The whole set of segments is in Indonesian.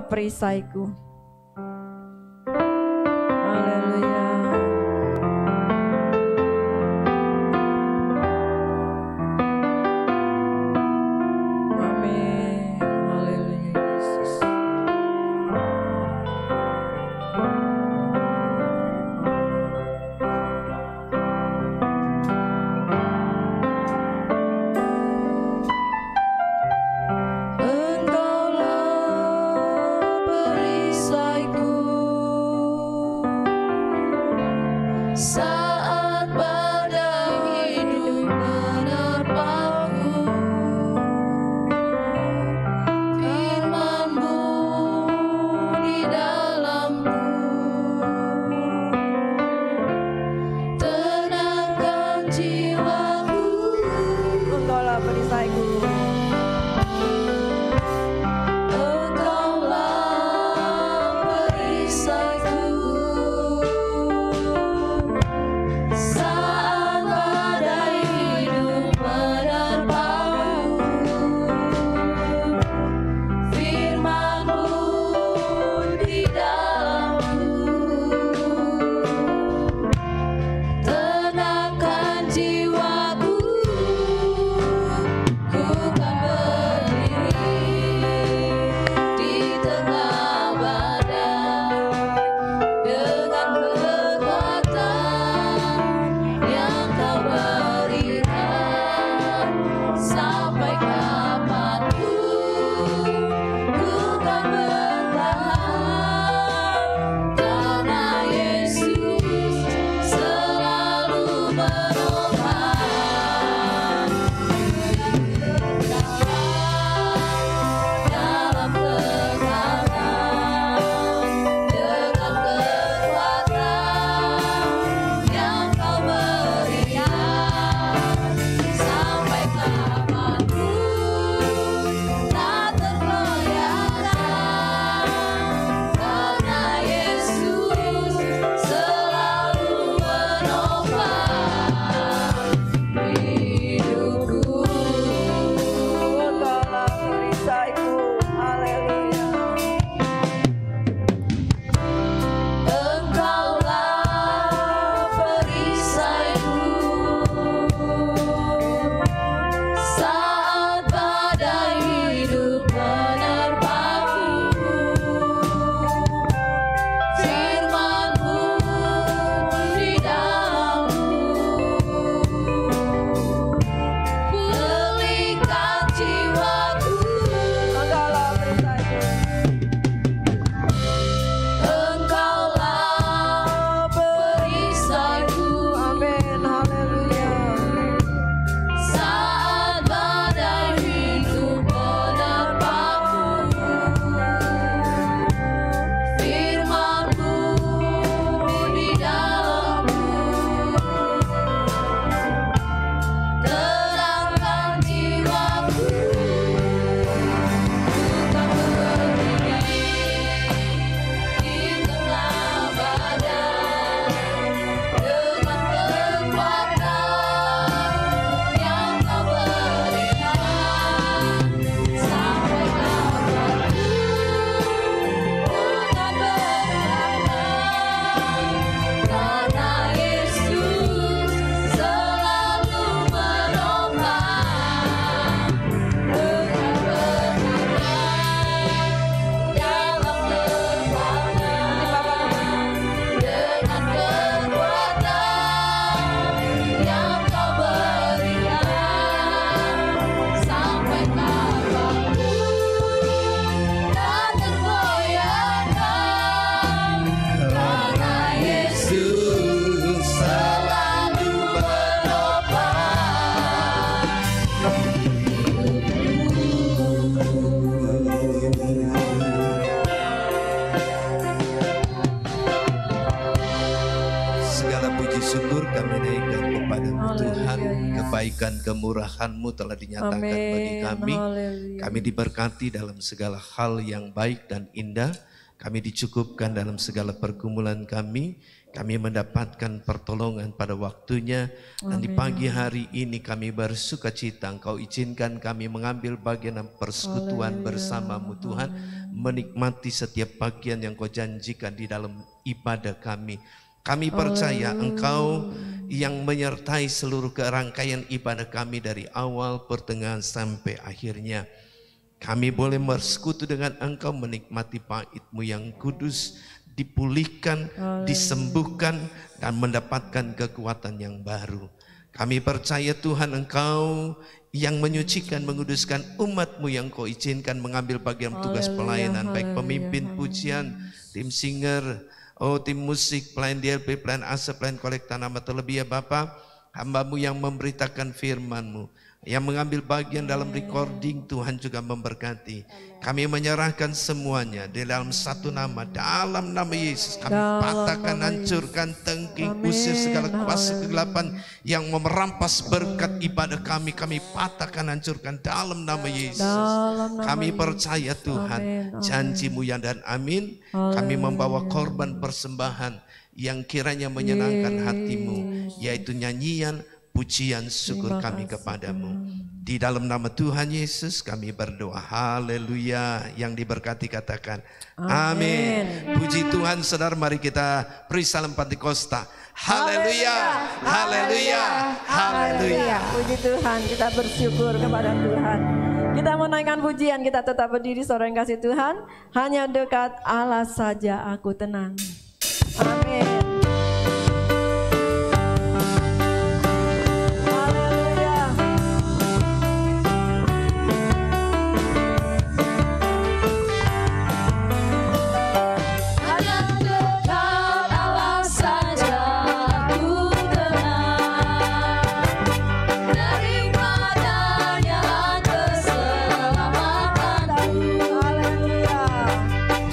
perisaiku. Haleluya. Amin. Haleluya Yesus. Saat badai hidup menerpaku, firman-Mu di dalamku, tenangkan jiwaku. Engkaulah perisaiku. Kebaikan kemurahan-Mu telah dinyatakan bagi kami. Kami diberkati dalam segala hal yang baik dan indah. Kami dicukupkan dalam segala pergumulan kami. Kami mendapatkan pertolongan pada waktunya. Dan di pagi hari ini kami bersuka cita Engkau izinkan kami mengambil bagian dalam persekutuan bersama-Mu Tuhan. Menikmati setiap bagian yang Kau janjikan di dalam ibadah kami. Kami percaya Engkau yang menyertai seluruh kerangkaian ibadah kami dari awal, pertengahan sampai akhirnya. Kami boleh bersekutu dengan Engkau, menikmati bait-Mu yang kudus, dipulihkan, disembuhkan, dan mendapatkan kekuatan yang baru. Kami percaya Tuhan Engkau yang menyucikan, menguduskan umat-Mu yang Kau izinkan mengambil bagian tugas pelayanan, baik pemimpin pujian, tim singer, tim musik, pelayan DLP, pelayan ASA, pelayan kolekta nama terlebih ya Bapa, hamba-Mu yang memberitakan firman-Mu, yang mengambil bagian dalam recording, Tuhan juga memberkati. Kami menyerahkan semuanya di dalam satu nama, dalam nama Yesus. Kami patahkan, hancurkan, tengking, usir segala kuasa kegelapan yang memerampas berkat ibadah kami. Kami patahkan, hancurkan dalam nama Yesus. Kami percaya Tuhan, janji-Mu ya dan amin. Kami membawa korban persembahan yang kiranya menyenangkan hati-Mu, yaitu nyanyian, pujian, syukur kami kepadamu. Di dalam nama Tuhan Yesus kami berdoa. Haleluya. Yang diberkati katakan amin. Puji Tuhan saudara, mari kita beri salam Pentakosta. Haleluya. Haleluya. Haleluya. Puji Tuhan, kita bersyukur kepada Tuhan. Kita menaikkan pujian, kita tetap berdiri saudara yang kasih Tuhan. Hanya dekat Allah saja aku tenang. Amin.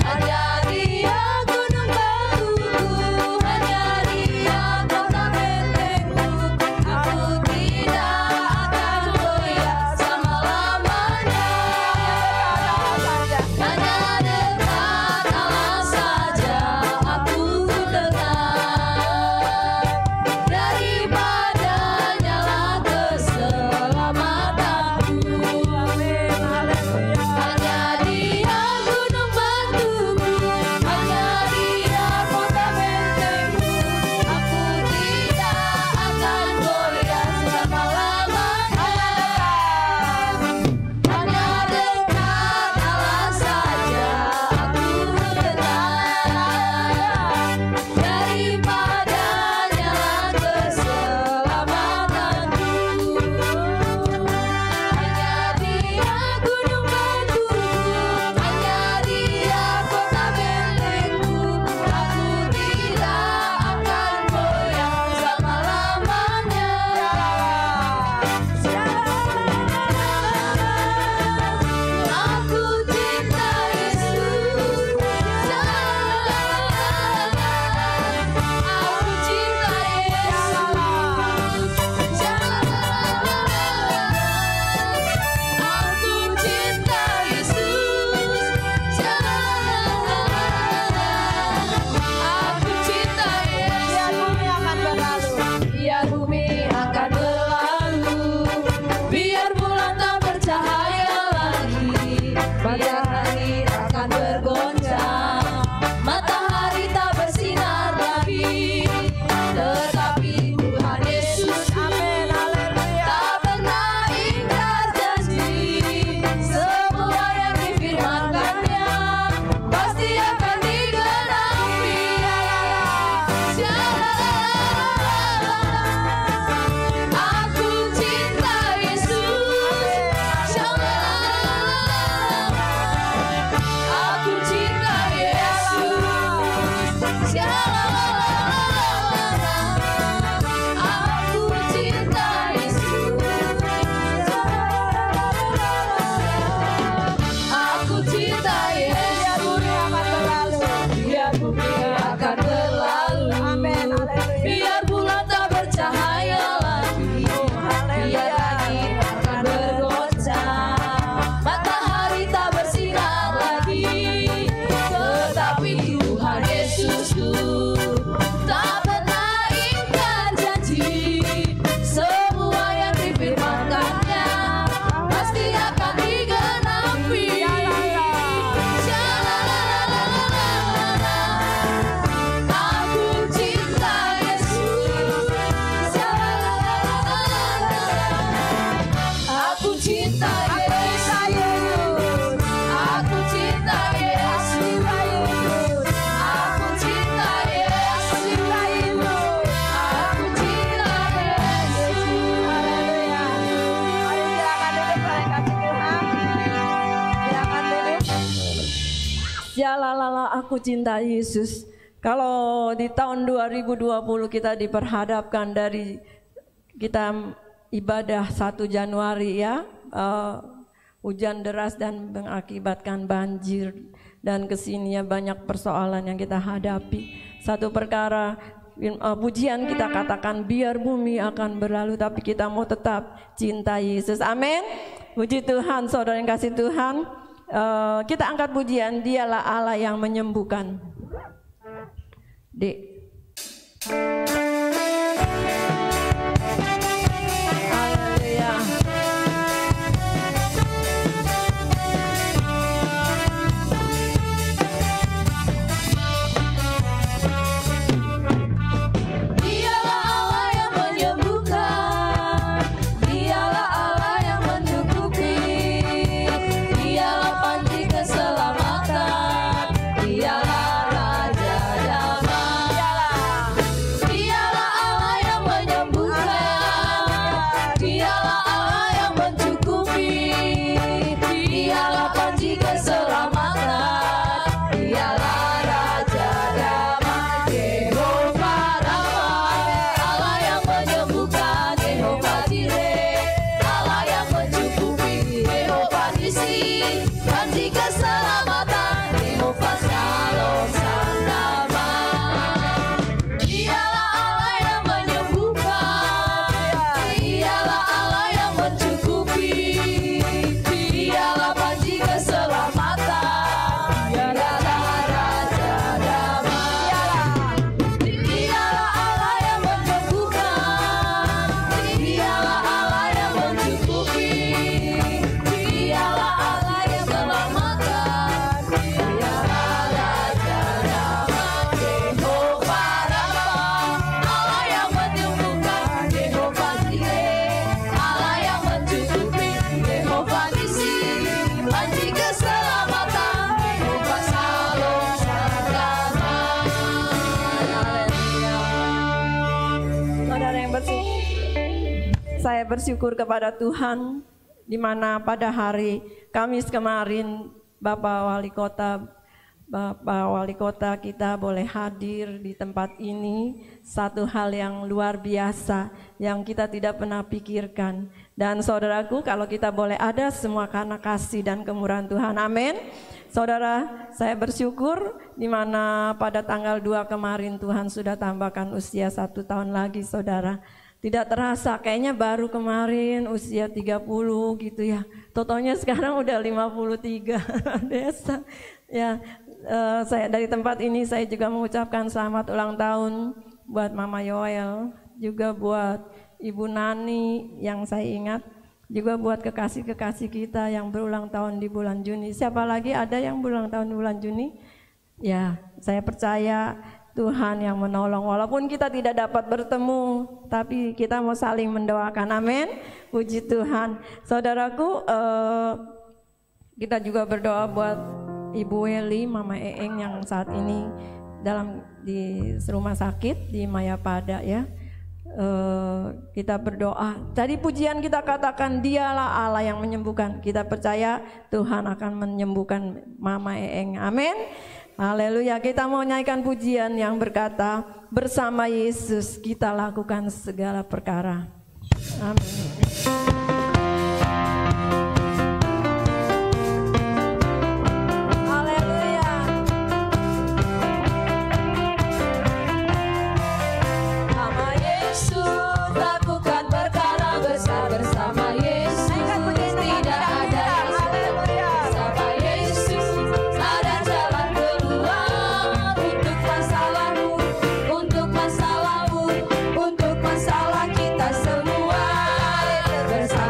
Hanya Dia gunung batuku, Sialalah aku cinta Yesus. Kalau di tahun 2020 kita diperhadapkan dari kita ibadah 1 Januari ya, hujan deras dan mengakibatkan banjir, dan kesininya banyak persoalan yang kita hadapi. Satu perkara pujian kita katakan biar bumi akan berlalu, tapi kita mau tetap cinta Yesus. Amin. Puji Tuhan, saudara yang kasih Tuhan. Kita angkat pujian, dialah Allah yang menyembuhkan. Haleluya. Dialah Allah yang menyembuhkan, Dialah Allah yang mencukupi, Dialah panji keselamatan, Dialah Raja Damai. Dialah Allah yang menyembuhkan, Dialah Allah yang mencukupi, Dialah panji keselamatan, Dialah Raja Damai. Jehovah Rafa, Allah yang menyembuhkan, Jehovah Jireh, Allah yang mencukupi, Jehovah Nisi, panji keselamatan, Jehovah Shalom Sang Damai. Dialah Allah yang menyembuhkan, Dialah Allah yang mencukupi, Dialah panji keselamatan, Dialah Raja Damai. Dialah Allah yang menyembuhkan, Dialah Allah yang mencukupi, Dialah Allah yang selamatkan, Dialah Raja Damai. Jehovah Rafa, Allah yang menyembuhkan, Jehovah Jireh, Allah yang mencukupi, Jehovah Nisi, panji keselamatan, Jehovah Shalom Sang Damai. Saudara yang bersyukur, saya bersyukur kepada Tuhan di mana pada hari Kamis kemarin Bapak Wali Kota kita boleh hadir di tempat ini. Satu hal yang luar biasa yang kita tidak pernah pikirkan. Dan saudaraku, kalau kita boleh ada semua karena kasih dan kemurahan Tuhan. Amin. Saudara, saya bersyukur di mana pada tanggal 2 kemarin Tuhan sudah tambahkan usia 1 tahun lagi, saudara. Tidak terasa, kayaknya baru kemarin usia 30 gitu ya. Totalnya sekarang udah 53 desa. Ya, saya dari tempat ini saya juga mengucapkan selamat ulang tahun buat Mama Yoel, juga buat Ibu Nani yang saya ingat, juga buat kekasih-kekasih kita yang berulang tahun di bulan Juni. Siapa lagi ada yang berulang tahun di bulan Juni? Ya, saya percaya Tuhan yang menolong. Walaupun kita tidak dapat bertemu, tapi kita mau saling mendoakan. Amin. Puji Tuhan. Saudaraku, kita juga berdoa buat Ibu Weli, Mama Eeng yang saat ini di rumah sakit di Mayapada ya. Kita berdoa. Tadi pujian kita katakan dialah Allah yang menyembuhkan. Kita percaya Tuhan akan menyembuhkan Mama Eeng. Amin. Haleluya. Kita mau nyanyikan pujian yang berkata, bersama Yesus kita lakukan segala perkara. Amin. Bersama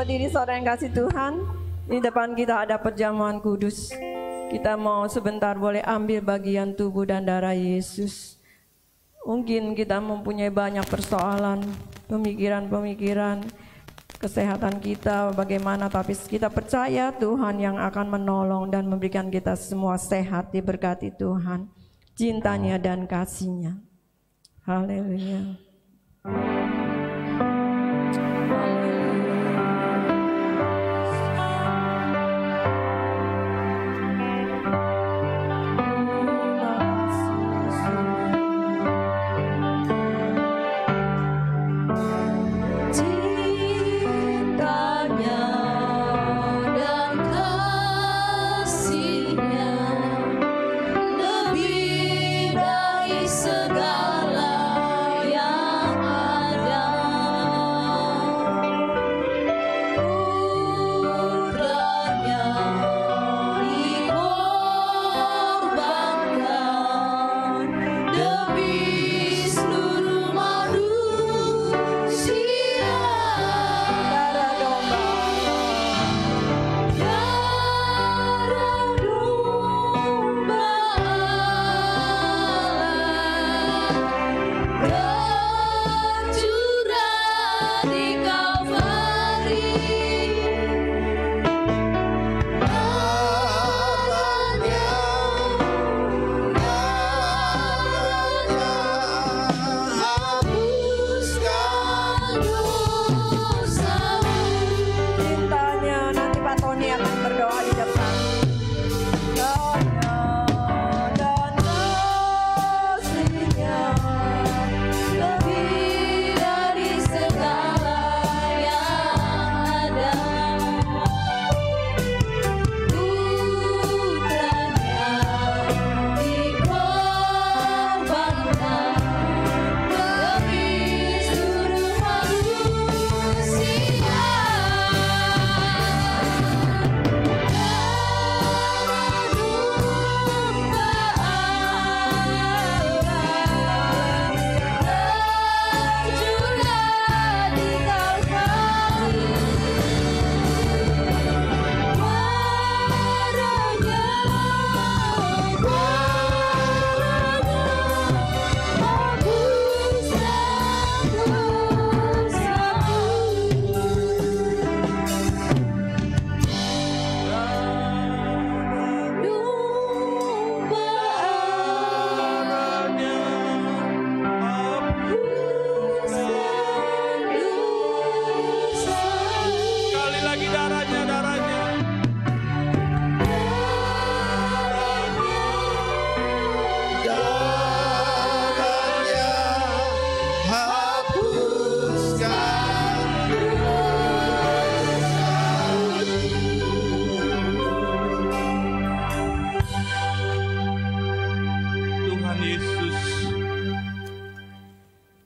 berdiri saudara yang kasih Tuhan, di depan kita ada perjamuan kudus. Kita mau sebentar boleh ambil bagian tubuh dan darah Yesus. Mungkin kita mempunyai banyak persoalan, pemikiran-pemikiran, kesehatan kita bagaimana, tapi kita percaya Tuhan yang akan menolong dan memberikan kita semua sehat, diberkati Tuhan, cintanya dan kasih-Nya. Haleluya.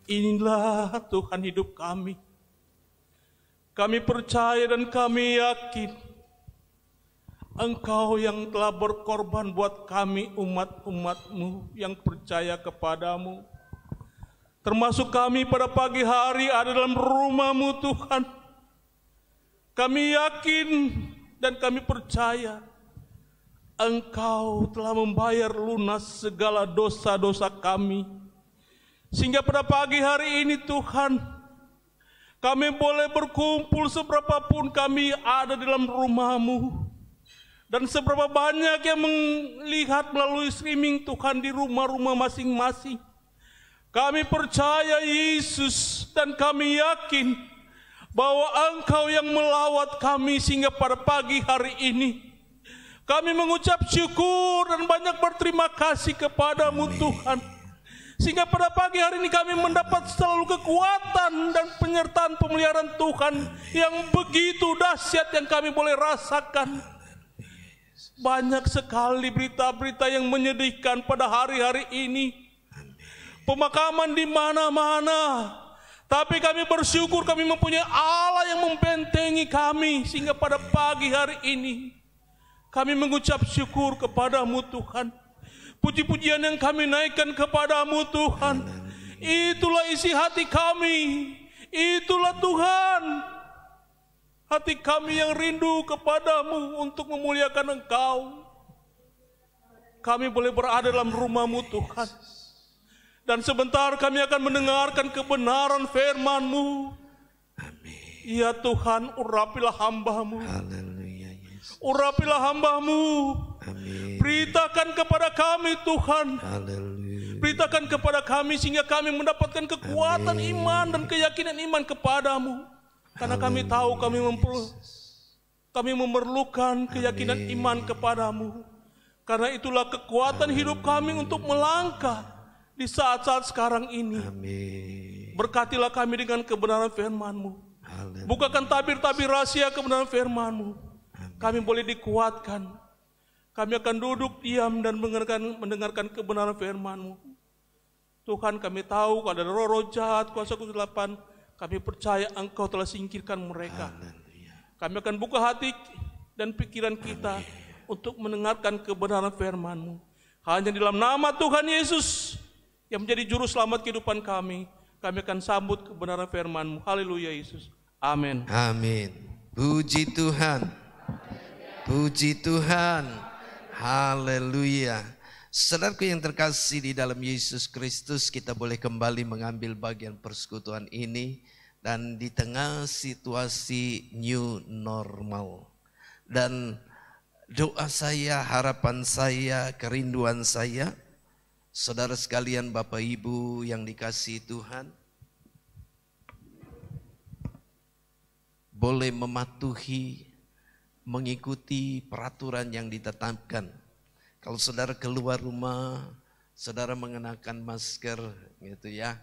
Inilah Tuhan hidup kami. Kami percaya dan kami yakin Engkau yang telah berkorban buat kami umat-umat-Mu yang percaya kepadamu. Termasuk kami pada pagi hari ada dalam rumah-Mu Tuhan. Kami yakin dan kami percaya Engkau telah membayar lunas segala dosa-dosa kami. Sehingga pada pagi hari ini Tuhan, kami boleh berkumpul seberapapun kami ada di dalam rumah-Mu. Dan seberapa banyak yang melihat melalui streaming Tuhan di rumah-rumah masing-masing. Kami percaya Yesus dan kami yakin bahwa Engkau yang melawat kami sehingga pada pagi hari ini kami mengucap syukur dan banyak berterima kasih kepadamu Tuhan. Sehingga pada pagi hari ini kami mendapat selalu kekuatan dan penyertaan pemeliharaan Tuhan yang begitu dahsyat yang kami boleh rasakan. Banyak sekali berita-berita yang menyedihkan pada hari-hari ini. Pemakaman di mana-mana. Tapi kami bersyukur kami mempunyai Allah yang membentengi kami. Sehingga pada pagi hari ini kami mengucap syukur kepadamu Tuhan. Puji-pujian yang kami naikkan kepadamu Tuhan. Itulah isi hati kami. Itulah Tuhan. Hati kami yang rindu kepadamu untuk memuliakan Engkau. Kami boleh berada dalam rumah-Mu Tuhan. Dan sebentar kami akan mendengarkan kebenaran firman-Mu. Amin. Ya Tuhan, urapilah hamba-Mu. Haleluya Yesus. Urapilah hamba-Mu. Amin. Beritakan kepada kami Tuhan. Haleluya. Beritakan kepada kami sehingga kami mendapatkan kekuatan iman dan keyakinan iman kepadamu. Karena kami tahu kami memerlukan keyakinan iman kepadamu. Karena itulah kekuatan hidup kami untuk melangkah di saat-saat sekarang ini. Amin. Berkatilah kami dengan kebenaran firman-Mu. Haleluya. Bukakan tabir-tabir rahasia kebenaran firman-Mu. Kami boleh dikuatkan. Kami akan duduk diam dan mendengarkan kebenaran firman-Mu. Tuhan, kami tahu kalau ada roh-roh jahat, kuasa kegelapan, kami percaya Engkau telah singkirkan mereka. Haleluya. Kami akan buka hati dan pikiran kita untuk mendengarkan kebenaran firman-Mu. Hanya di dalam nama Tuhan Yesus yang menjadi juru selamat kehidupan kami akan sambut kebenaran firman-Mu. Haleluya Yesus. Amin. Amin. Puji Tuhan. Puji Tuhan. Haleluya. Saudaraku yang terkasih di dalam Yesus Kristus, kita boleh kembali mengambil bagian persekutuan ini dan di tengah situasi new normal. Dan doa saya, harapan saya, kerinduan saya, saudara sekalian, Bapak Ibu yang dikasihi Tuhan, boleh mematuhi, mengikuti peraturan yang ditetapkan. Kalau saudara keluar rumah, saudara mengenakan masker gitu ya.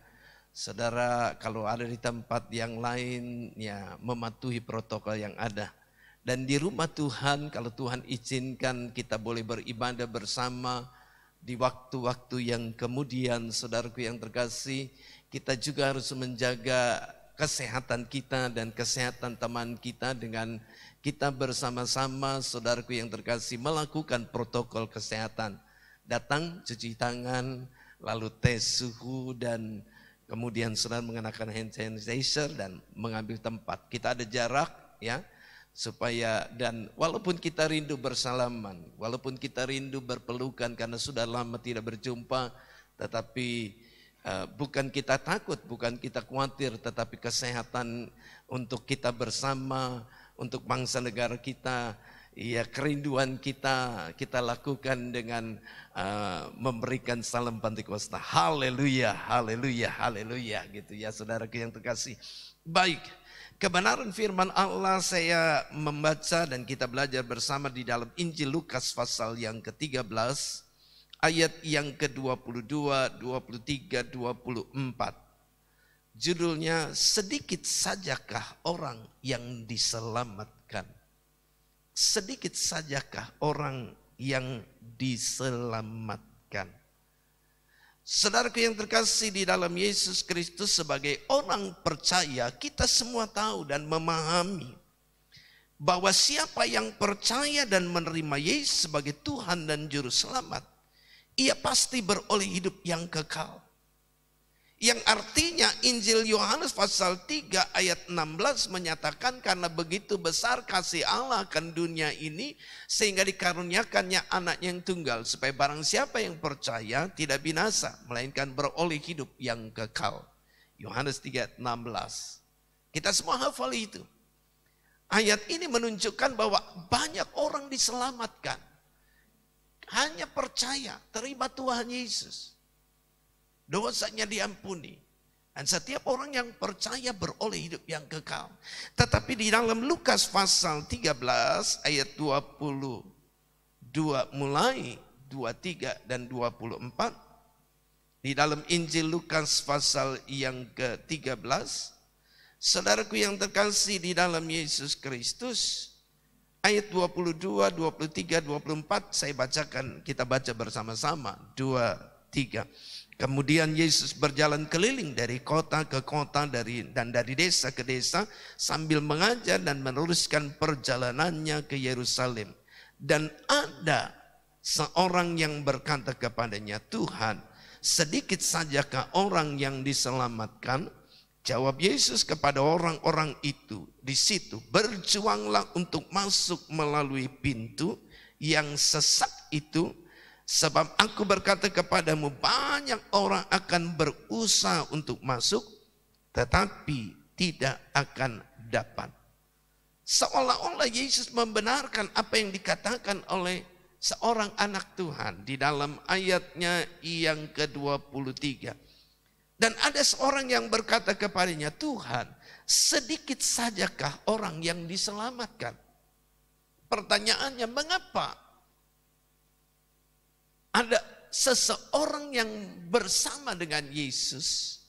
Saudara kalau ada di tempat yang lain ya mematuhi protokol yang ada. Dan di rumah Tuhan, kalau Tuhan izinkan kita boleh beribadah bersama di waktu-waktu yang kemudian, saudaraku yang terkasih, kita juga harus menjaga kesehatan kita dan kesehatan teman kita dengan kita bersama-sama, saudaraku yang terkasih, melakukan protokol kesehatan. Datang, cuci tangan, lalu tes suhu, dan kemudian saudara mengenakan hand sanitizer dan mengambil tempat. Kita ada jarak ya, supaya, dan walaupun kita rindu bersalaman, walaupun kita rindu berpelukan karena sudah lama tidak berjumpa, tetapi bukan kita takut, bukan kita khawatir, tetapi kesehatan untuk kita bersama, untuk bangsa negara kita, ya kerinduan kita lakukan dengan memberikan salam Pentakosta. Haleluya, haleluya, haleluya gitu ya saudaraku yang terkasih. Baik, kebenaran firman Allah saya membaca dan kita belajar bersama di dalam Injil Lukas pasal yang ke-13 ayat yang ke-22, 23, 24. Judulnya, sedikit sajakah orang yang diselamatkan? Sedikit sajakah orang yang diselamatkan? Saudaraku yang terkasih di dalam Yesus Kristus, sebagai orang percaya, kita semua tahu dan memahami bahwa siapa yang percaya dan menerima Yesus sebagai Tuhan dan Juru Selamat, ia pasti beroleh hidup yang kekal. Yang artinya Injil Yohanes pasal 3 ayat 16 menyatakan, karena begitu besar kasih Allah akan dunia ini sehingga dikaruniakannya anak yang tunggal, supaya barang siapa yang percaya tidak binasa melainkan beroleh hidup yang kekal. Yohanes 3 ayat 16. Kita semua hafal itu. Ayat ini menunjukkan bahwa banyak orang diselamatkan hanya percaya, terima Tuhan Yesus, dosanya diampuni, dan setiap orang yang percaya beroleh hidup yang kekal. Tetapi di dalam Lukas pasal 13 ayat 22 mulai 23 dan 24, di dalam Injil Lukas pasal yang ke-13, saudaraku yang terkasih di dalam Yesus Kristus, ayat 22, 23, 24 saya bacakan, kita baca bersama-sama. 2, 3. Kemudian Yesus berjalan keliling dari kota ke kota dan dari desa ke desa sambil mengajar dan meneruskan perjalanannya ke Yerusalem. Dan ada seorang yang berkata kepadanya, Tuhan, sedikit sajakah orang yang diselamatkan? Jawab Yesus kepada orang-orang itu di situ, berjuanglah untuk masuk melalui pintu yang sesak itu, sebab aku berkata kepadamu, banyak orang akan berusaha untuk masuk, tetapi tidak akan dapat. Seolah-olah Yesus membenarkan apa yang dikatakan oleh seorang anak Tuhan di dalam ayatnya yang ke-23. Dan ada seorang yang berkata kepadanya, Tuhan, sedikit sajakah orang yang diselamatkan? Pertanyaannya, mengapa ada seseorang yang bersama dengan Yesus,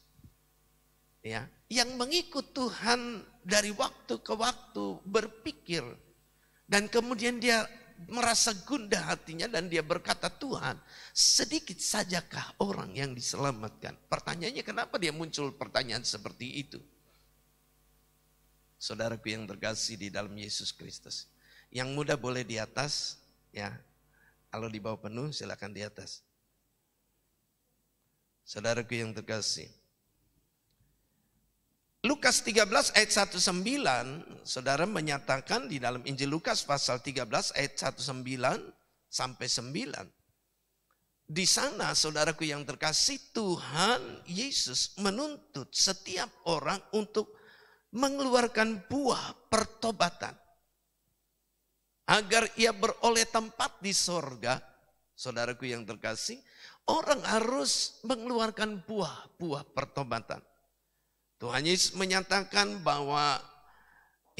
ya, yang mengikut Tuhan dari waktu ke waktu berpikir, dan kemudian dia merasa gundah hatinya dan dia berkata, Tuhan, sedikit sajakah orang yang diselamatkan? Pertanyaannya, kenapa dia muncul pertanyaan seperti itu? Saudaraku yang terkasih di dalam Yesus Kristus, yang muda boleh di atas, ya. Kalau di bawah penuh silakan di atas. Saudaraku yang terkasih, Lukas 13 ayat 19, saudara menyatakan di dalam Injil Lukas pasal 13 ayat 19 sampai 9. Di sana saudaraku yang terkasih, Tuhan Yesus menuntut setiap orang untuk mengeluarkan buah pertobatan. Agar ia beroleh tempat di sorga, saudaraku yang terkasih, orang harus mengeluarkan buah-buah pertobatan. Tuhan Yesus menyatakan bahwa,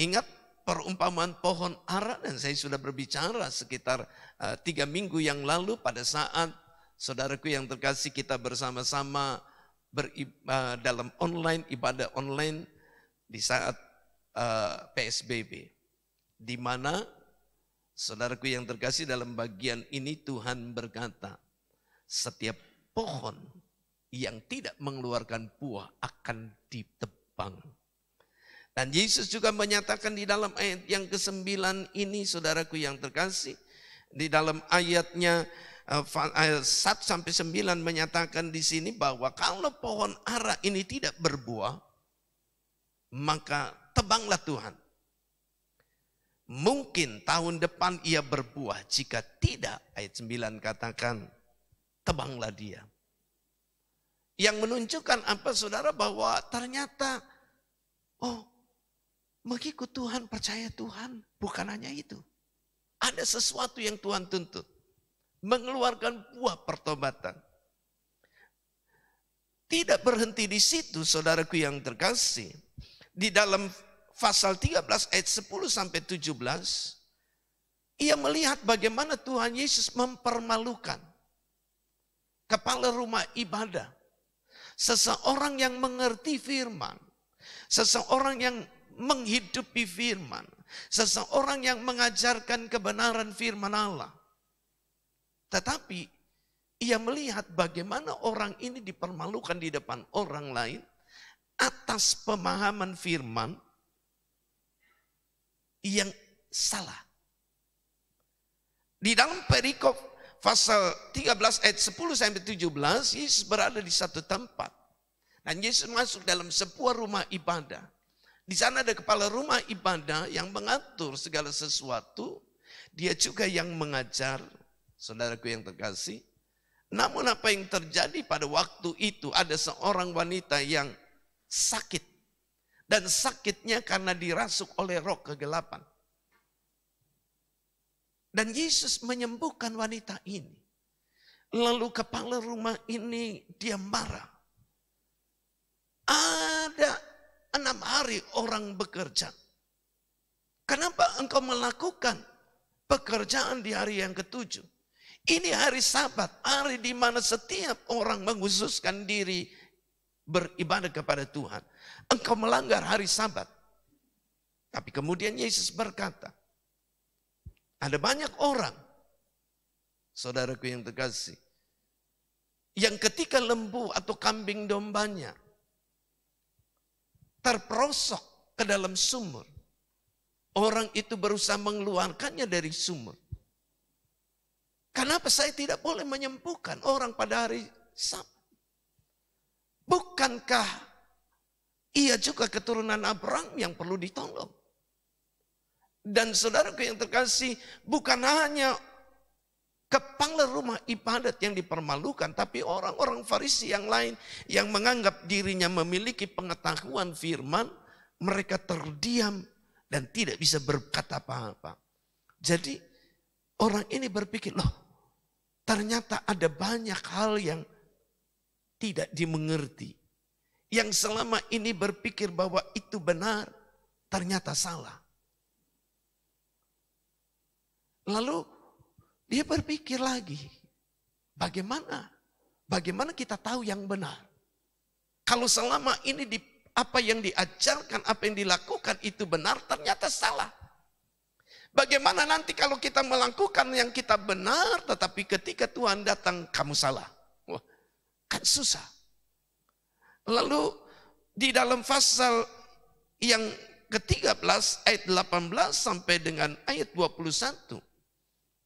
ingat perumpamaan pohon ara, dan saya sudah berbicara sekitar 3 minggu yang lalu pada saat saudaraku yang terkasih kita bersama-sama dalam online, ibadah online di saat PSBB. Di mana saudaraku yang terkasih dalam bagian ini Tuhan berkata, setiap pohon yang tidak mengeluarkan buah akan ditebang. Dan Yesus juga menyatakan di dalam ayat yang ke-9 ini, saudaraku yang terkasih, di dalam ayatnya ayat 1 sampai 9 menyatakan di sini bahwa kalau pohon ara ini tidak berbuah, maka tebanglah Tuhan. Mungkin tahun depan ia berbuah, jika tidak, ayat 9 katakan, tebanglah dia. Yang menunjukkan apa saudara, bahwa ternyata mengikut Tuhan, percaya Tuhan, bukan hanya itu. Ada sesuatu yang Tuhan tuntut, mengeluarkan buah pertobatan. Tidak berhenti di situ saudaraku yang terkasih. Di dalam pasal 13 ayat 10 sampai 17, ia melihat bagaimana Tuhan Yesus mempermalukan kepala rumah ibadah. Seseorang yang mengerti firman, seseorang yang menghidupi firman, seseorang yang mengajarkan kebenaran firman Allah. Tetapi ia melihat bagaimana orang ini dipermalukan di depan orang lain atas pemahaman firman yang salah. Di dalam perikop pasal 13 ayat 10 sampai 17, Yesus berada di satu tempat. Dan Yesus masuk dalam sebuah rumah ibadah. Di sana ada kepala rumah ibadah yang mengatur segala sesuatu. Dia juga yang mengajar, saudaraku yang terkasih. Namun apa yang terjadi pada waktu itu, ada seorang wanita yang sakit. Dan sakitnya karena dirasuk oleh roh kegelapan. Dan Yesus menyembuhkan wanita ini. Lalu kepala rumah ini dia marah. Ada 6 hari orang bekerja. Kenapa engkau melakukan pekerjaan di hari yang ke-7? Ini hari Sabat, hari di mana setiap orang mengkhususkan diri beribadah kepada Tuhan. Engkau melanggar hari Sabat. Tapi kemudian Yesus berkata, ada banyak orang, saudaraku yang terkasih, yang ketika lembu atau kambing dombanya terperosok ke dalam sumur, orang itu berusaha mengeluarkannya dari sumur. Kenapa saya tidak boleh menyembuhkan orang pada hari Sabat? Bukankah ia juga keturunan Abraham yang perlu ditolong. Dan saudaraku yang terkasih, bukan hanya kepala rumah ibadat yang dipermalukan, tapi orang-orang Farisi yang lain yang menganggap dirinya memiliki pengetahuan firman, mereka terdiam dan tidak bisa berkata apa-apa. Jadi orang ini berpikir, loh ternyata ada banyak hal yang tidak dimengerti. Yang selama ini berpikir bahwa itu benar, ternyata salah. Lalu dia berpikir lagi, bagaimana kita tahu yang benar? Kalau selama ini apa yang diajarkan, apa yang dilakukan itu benar, ternyata salah. Bagaimana nanti kalau kita melakukan yang kita benar, tetapi ketika Tuhan datang kamu salah? Wah, kan susah. Lalu di dalam pasal yang ke-13 ayat 18 sampai dengan ayat 21,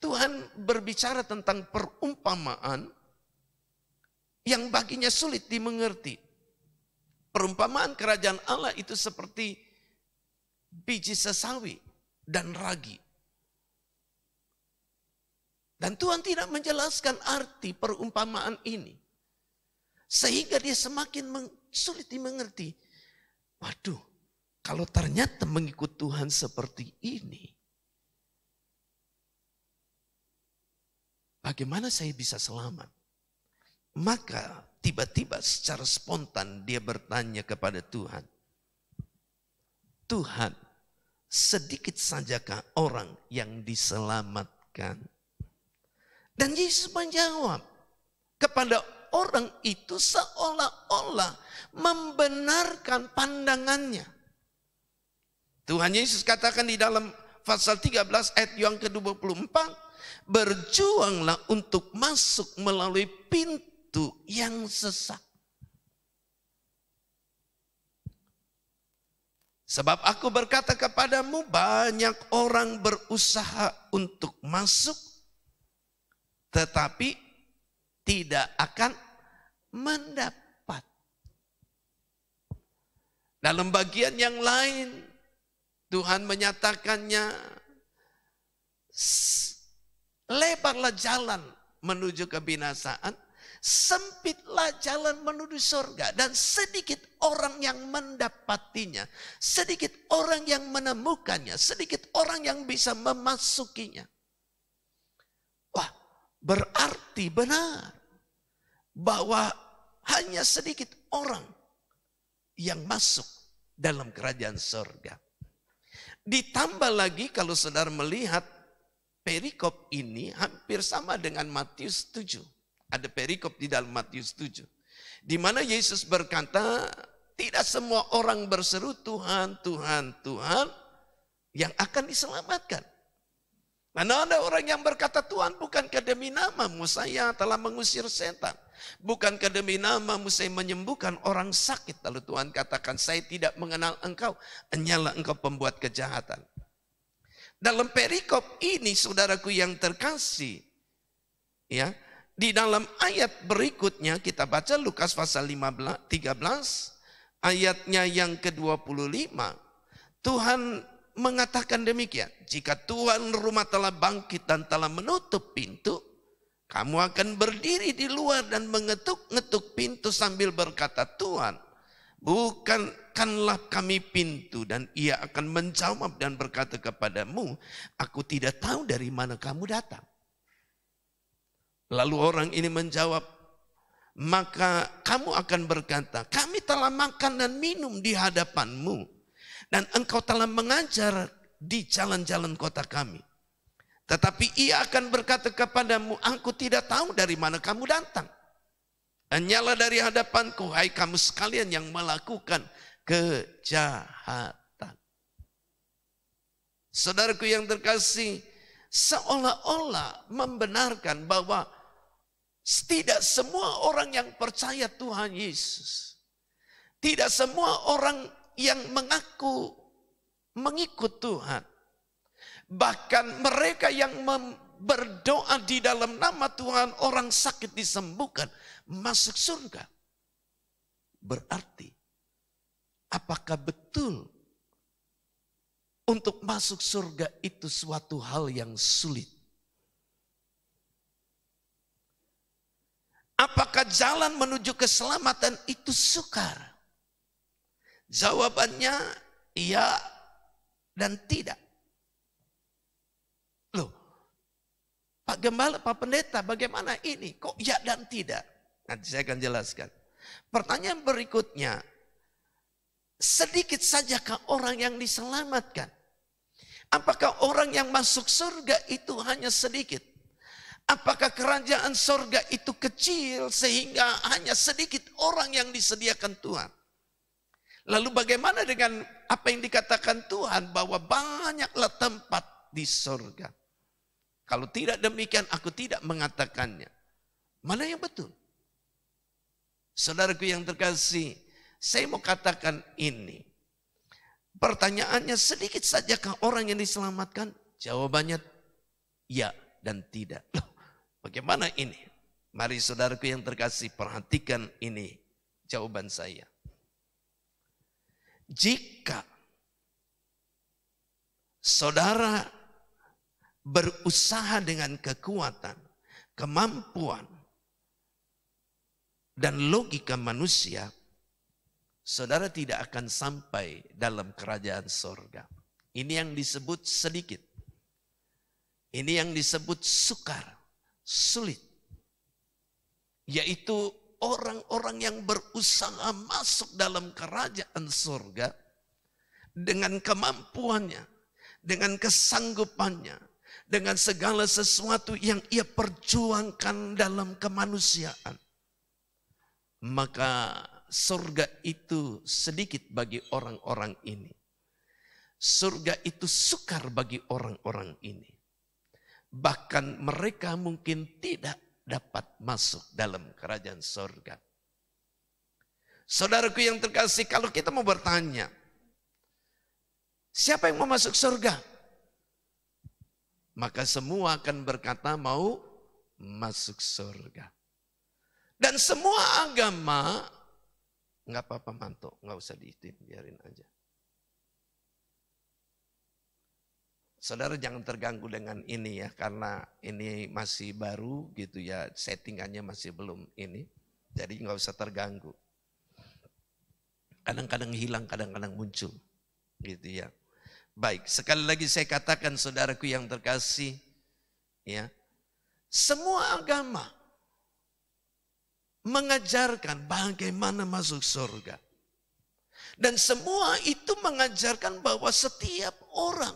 Tuhan berbicara tentang perumpamaan yang baginya sulit dimengerti. Perumpamaan kerajaan Allah itu seperti biji sesawi dan ragi. Dan Tuhan tidak menjelaskan arti perumpamaan ini. Sehingga dia semakin sulit dimengerti. Waduh, kalau ternyata mengikut Tuhan seperti ini, bagaimana saya bisa selamat? Maka tiba-tiba secara spontan dia bertanya kepada Tuhan. Tuhan, sedikit sajakah orang yang diselamatkan? Dan Yesus menjawab kepada orang itu seolah-olah membenarkan pandangannya. Tuhan Yesus katakan di dalam pasal 13 ayat yang ke-24, berjuanglah untuk masuk melalui pintu yang sesat. Sebab aku berkata kepadamu, banyak orang berusaha untuk masuk, tetapi tidak akan mendapat. Dalam bagian yang lain, Tuhan menyatakannya, lebarlah jalan menuju kebinasaan, sempitlah jalan menuju surga, dan sedikit orang yang mendapatinya, sedikit orang yang menemukannya, sedikit orang yang bisa memasukinya. Wah, berarti benar bahwa hanya sedikit orang yang masuk dalam kerajaan surga. Ditambah lagi kalau saudara melihat perikop ini hampir sama dengan Matius 7. Ada perikop di dalam Matius 7. Di mana Yesus berkata, tidak semua orang berseru Tuhan, Tuhan, Tuhan yang akan diselamatkan. Karena ada orang yang berkata, Tuhan bukankah demi namamu saya telah mengusir setan? Bukankah demi namamu saya menyembuhkan orang sakit? Lalu Tuhan katakan, saya tidak mengenal engkau, hanyalah engkau pembuat kejahatan. Dalam perikop ini saudaraku yang terkasih, ya, di dalam ayat berikutnya kita baca Lukas pasal 13 ayatnya yang ke-25. Tuhan mengatakan demikian, jika tuan rumah telah bangkit dan telah menutup pintu, kamu akan berdiri di luar dan mengetuk-ngetuk pintu sambil berkata, Tuhan, bukanlah kami pintu. Dan ia akan menjawab dan berkata kepadamu, aku tidak tahu dari mana kamu datang. Lalu orang ini menjawab, maka kamu akan berkata, kami telah makan dan minum di hadapanmu, dan engkau telah mengajar di jalan-jalan kota kami. Tetapi ia akan berkata kepadamu, aku tidak tahu dari mana kamu datang. Hanyalah dari hadapanku, hai kamu sekalian yang melakukan kejahatan. Saudaraku yang terkasih, seolah-olah membenarkan bahwa tidak semua orang yang percaya Tuhan Yesus, tidak semua orang yang mengaku mengikut Tuhan, bahkan mereka yang berdoa di dalam nama Tuhan, orang sakit disembuhkan, masuk surga. Berarti apakah betul untuk masuk surga itu suatu hal yang sulit? Apakah jalan menuju keselamatan itu sukar? Jawabannya iya dan tidak. Loh, Pak Gembala, Pak Pendeta, bagaimana ini? Kok ya dan tidak? Nanti saya akan jelaskan. Pertanyaan berikutnya, sedikit sajakah orang yang diselamatkan? Apakah orang yang masuk surga itu hanya sedikit? Apakah kerajaan surga itu kecil sehingga hanya sedikit orang yang disediakan Tuhan? Lalu bagaimana dengan apa yang dikatakan Tuhan bahwa banyaklah tempat di surga? Kalau tidak demikian aku tidak mengatakannya. Mana yang betul? Saudaraku yang terkasih, saya mau katakan ini. Pertanyaannya, sedikit sajakah orang yang diselamatkan? Jawabannya ya dan tidak. Loh, bagaimana ini? Mari saudaraku yang terkasih, perhatikan ini jawaban saya. Jika saudara berusaha dengan kekuatan, kemampuan, dan logika manusia, saudara tidak akan sampai dalam kerajaan sorga. Ini yang disebut sedikit. Ini yang disebut sukar, sulit. Yaitu orang-orang yang berusaha masuk dalam kerajaan sorga dengan kemampuannya, dengan kesanggupannya, dengan segala sesuatu yang ia perjuangkan dalam kemanusiaan. Maka surga itu sedikit bagi orang-orang ini. Surga itu sukar bagi orang-orang ini. Bahkan mereka mungkin tidak dapat masuk dalam kerajaan surga. Saudaraku yang terkasih, kalau kita mau bertanya, siapa yang mau masuk surga? Maka semua akan berkata mau masuk surga. Dan semua agama, nggak apa-apa manto, nggak usah diitin, biarin aja. Saudara jangan terganggu dengan ini ya, karena ini masih baru gitu ya, settingannya masih belum ini. Jadi nggak usah terganggu. Kadang-kadang hilang, kadang-kadang muncul gitu ya. Baik, sekali lagi saya katakan saudaraku yang terkasih, ya, semua agama mengajarkan bagaimana masuk surga. Dan semua itu mengajarkan bahwa setiap orang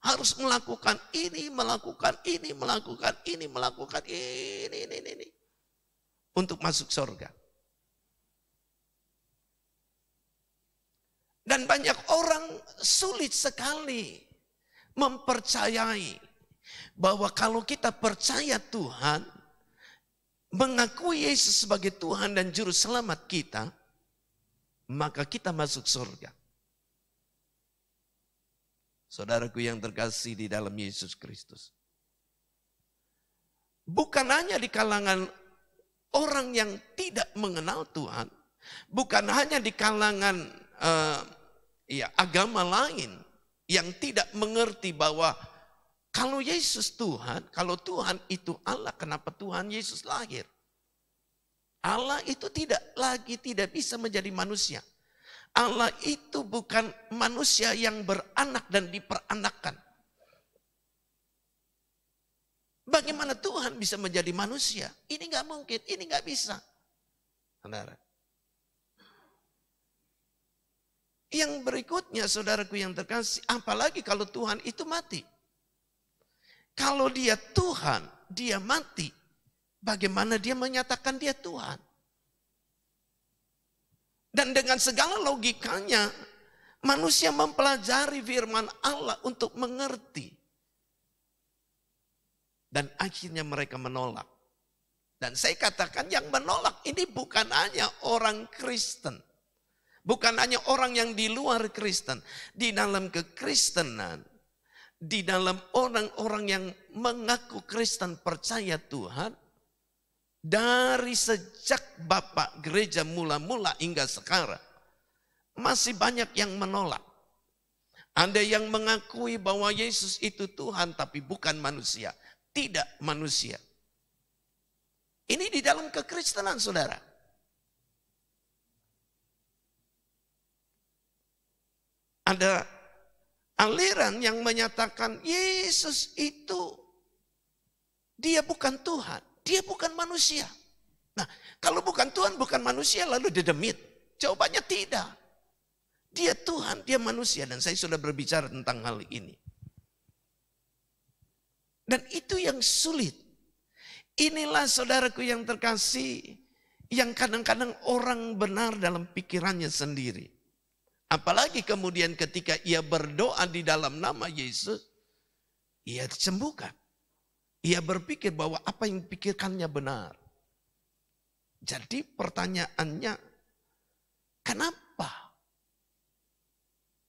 harus melakukan ini, melakukan ini, melakukan ini, melakukan ini. Untuk masuk surga. Dan banyak orang sulit sekali mempercayai bahwa kalau kita percaya Tuhan, mengakui Yesus sebagai Tuhan dan Juru Selamat kita, maka kita masuk surga. Saudaraku yang terkasih di dalam Yesus Kristus. Bukan hanya di kalangan orang yang tidak mengenal Tuhan, bukan hanya di kalangan agama lain yang tidak mengerti bahwa kalau Yesus Tuhan, kalau Tuhan itu Allah, kenapa Tuhan Yesus lahir? Allah itu tidak bisa menjadi manusia. Allah itu bukan manusia yang beranak dan diperanakkan. Bagaimana Tuhan bisa menjadi manusia? Ini nggak mungkin, ini nggak bisa. Saudara. Yang berikutnya saudaraku yang terkasih, apalagi kalau Tuhan itu mati. Kalau dia Tuhan, dia mati. Bagaimana dia menyatakan dia Tuhan? Dan dengan segala logikanya, manusia mempelajari firman Allah untuk mengerti. Dan akhirnya mereka menolak. Dan saya katakan yang menolak ini bukan hanya orang Kristen. Bukan hanya orang yang di luar Kristen. Di dalam kekristenan, di dalam orang-orang yang mengaku Kristen percaya Tuhan, dari sejak Bapak gereja mula-mula hingga sekarang, masih banyak yang menolak. Ada yang mengakui bahwa Yesus itu Tuhan tapi bukan manusia. Tidak manusia. Ini di dalam kekristenan, saudara. Ada aliran yang menyatakan Yesus itu dia bukan Tuhan, dia bukan manusia. Nah, kalau bukan Tuhan, bukan manusia, lalu didemit. Jawabannya tidak. Dia Tuhan, dia manusia, dan saya sudah berbicara tentang hal ini. Dan itu yang sulit. Inilah saudaraku yang terkasih, yang kadang-kadang orang benar dalam pikirannya sendiri. Apalagi kemudian ketika ia berdoa di dalam nama Yesus, ia disembuhkan. Ia berpikir bahwa apa yang dipikirkannya benar. Jadi pertanyaannya, kenapa?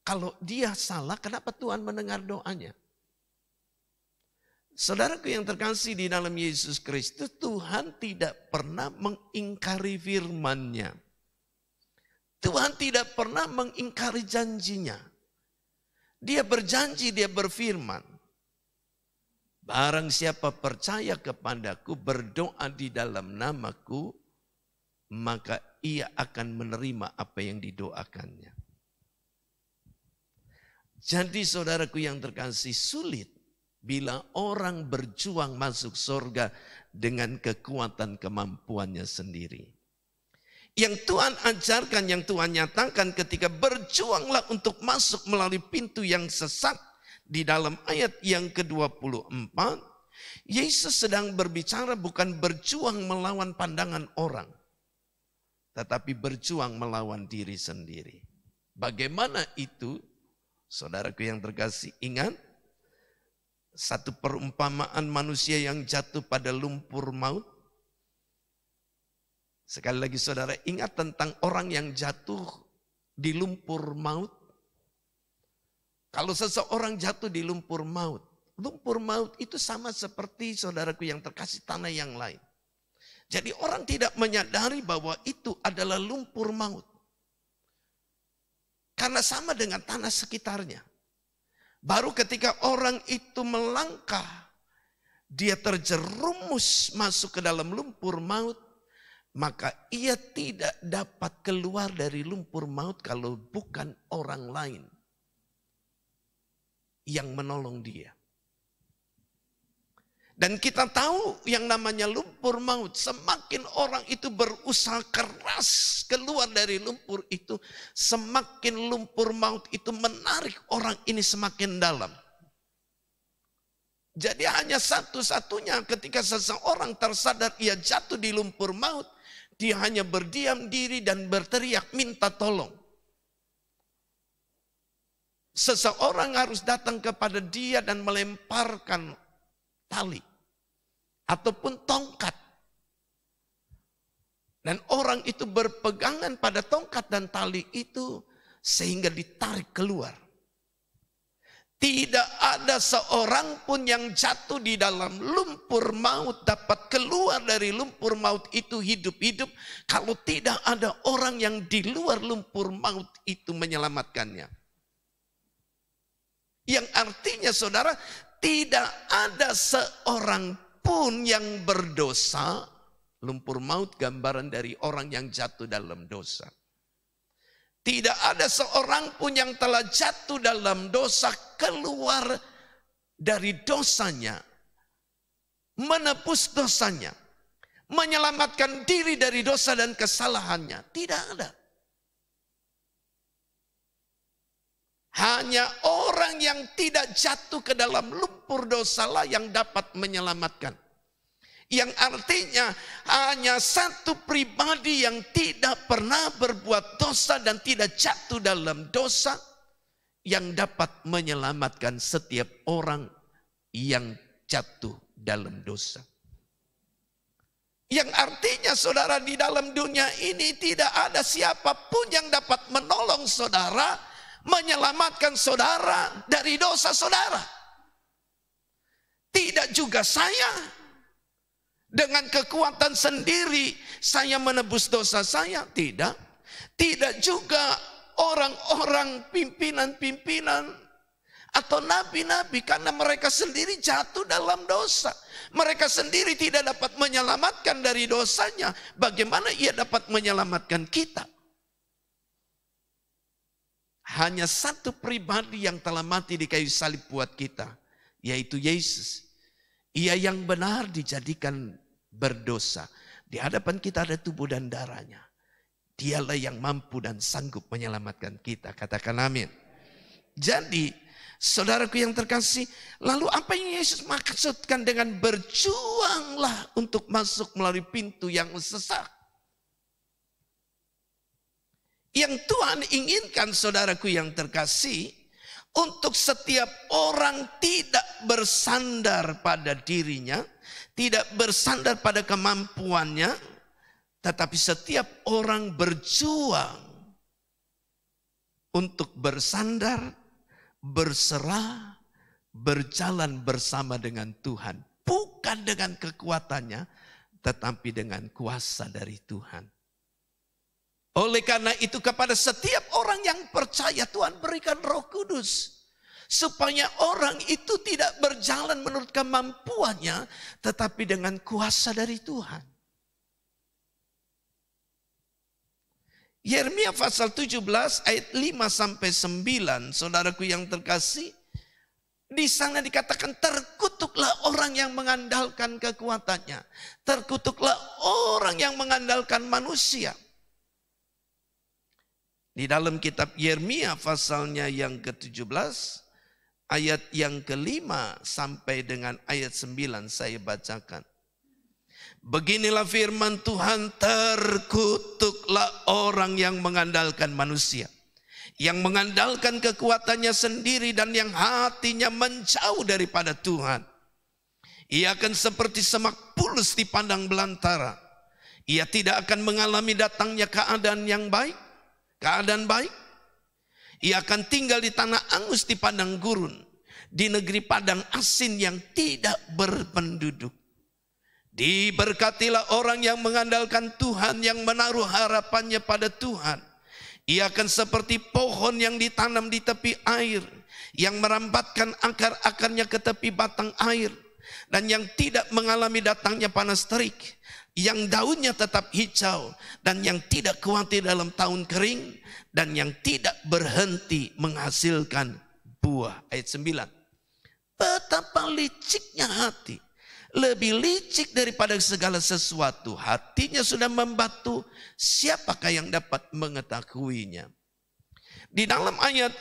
Kalau dia salah, kenapa Tuhan mendengar doanya? Saudaraku yang terkasih di dalam Yesus Kristus, Tuhan tidak pernah mengingkari firman-Nya. Tuhan tidak pernah mengingkari janjinya. Dia berjanji, dia berfirman. Barang siapa percaya kepadaku, berdoa di dalam namaku, maka ia akan menerima apa yang didoakannya. Jadi saudaraku yang terkasih, sulit bila orang berjuang masuk surga dengan kekuatan kemampuannya sendiri. Yang Tuhan ajarkan, yang Tuhan nyatakan ketika berjuanglah untuk masuk melalui pintu yang sesat. Di dalam ayat yang ke-24, Yesus sedang berbicara bukan berjuang melawan pandangan orang, tetapi berjuang melawan diri sendiri. Bagaimana itu? Saudaraku yang terkasih, ingat satu perumpamaan manusia yang jatuh pada lumpur maut. Sekali lagi saudara, ingat tentang orang yang jatuh di lumpur maut. Kalau seseorang jatuh di lumpur maut itu sama seperti saudaraku yang terkasih tanah yang lain. Jadi orang tidak menyadari bahwa itu adalah lumpur maut. Karena sama dengan tanah sekitarnya. Baru ketika orang itu melangkah, dia terjerumus masuk ke dalam lumpur maut, maka ia tidak dapat keluar dari lumpur maut kalau bukan orang lain yang menolong dia. Dan kita tahu yang namanya lumpur maut, semakin orang itu berusaha keras keluar dari lumpur itu, semakin lumpur maut itu menarik orang ini semakin dalam. Jadi hanya satu-satunya ketika seseorang tersadar ia jatuh di lumpur maut, dia hanya berdiam diri dan berteriak minta tolong. Seseorang harus datang kepada dia dan melemparkan tali ataupun tongkat. Dan orang itu berpegangan pada tongkat dan tali itu sehingga ditarik keluar. Tidak ada seorang pun yang jatuh di dalam lumpur maut dapat keluar dari lumpur maut itu hidup-hidup kalau tidak ada orang yang di luar lumpur maut itu menyelamatkannya. Yang artinya saudara, tidak ada seorang pun yang berdosa. Lumpur maut gambaran dari orang yang jatuh dalam dosa. Tidak ada seorang pun yang telah jatuh dalam dosa keluar dari dosanya, menebus dosanya, menyelamatkan diri dari dosa dan kesalahannya. Tidak ada. Hanya orang yang tidak jatuh ke dalam lumpur dosalah yang dapat menyelamatkan. Yang artinya hanya satu pribadi yang tidak pernah berbuat dosa dan tidak jatuh dalam dosa yang dapat menyelamatkan setiap orang yang jatuh dalam dosa. Yang artinya saudara, di dalam dunia ini tidak ada siapapun yang dapat menolong saudara, menyelamatkan saudara dari dosa saudara. Tidak juga saya. Dengan kekuatan sendiri saya menebus dosa saya. Tidak. Tidak juga orang-orang pimpinan-pimpinan atau nabi-nabi, karena mereka sendiri jatuh dalam dosa. Mereka sendiri tidak dapat menyelamatkan dari dosanya. Bagaimana ia dapat menyelamatkan kita? Hanya satu pribadi yang telah mati di kayu salib buat kita, yaitu Yesus. Ia yang benar dijadikan berdosa. Di hadapan kita ada tubuh dan darahnya. Dialah yang mampu dan sanggup menyelamatkan kita. Katakan amin. Jadi, saudaraku yang terkasih, lalu apa yang Yesus maksudkan dengan berjuanglah untuk masuk melalui pintu yang sesak? Yang Tuhan inginkan, saudaraku yang terkasih, untuk setiap orang tidak bersandar pada dirinya, tidak bersandar pada kemampuannya, tetapi setiap orang berjuang untuk bersandar, berserah, berjalan bersama dengan Tuhan. Bukan dengan kekuatannya, tetapi dengan kuasa dari Tuhan. Oleh karena itu kepada setiap orang yang percaya Tuhan berikan Roh Kudus. Supaya orang itu tidak berjalan menurut kemampuannya, tetapi dengan kuasa dari Tuhan. Yeremia pasal 17 ayat 5-9, saudaraku yang terkasih. Di sana dikatakan terkutuklah orang yang mengandalkan kekuatannya. Terkutuklah orang yang mengandalkan manusia. Di dalam kitab Yeremia pasalnya yang ke-17, ayat yang ke-5 sampai dengan ayat 9 saya bacakan. Beginilah firman Tuhan, terkutuklah orang yang mengandalkan manusia. Yang mengandalkan kekuatannya sendiri dan yang hatinya menjauh daripada Tuhan. Ia akan seperti semak pulus di padang belantara. Ia tidak akan mengalami datangnya keadaan yang baik. Keadaan baik. Ia akan tinggal di tanah angus di padang gurun. Di negeri padang asin yang tidak berpenduduk. Diberkatilah orang yang mengandalkan Tuhan, yang menaruh harapannya pada Tuhan. Ia akan seperti pohon yang ditanam di tepi air, yang merambatkan akar-akarnya ke tepi batang air, dan yang tidak mengalami datangnya panas terik, yang daunnya tetap hijau, dan yang tidak khawatir dalam tahun kering, dan yang tidak berhenti menghasilkan buah. Ayat 9. Betapa liciknya hati, lebih licik daripada segala sesuatu. Hatinya sudah membatu, siapakah yang dapat mengetahuinya? Di dalam ayat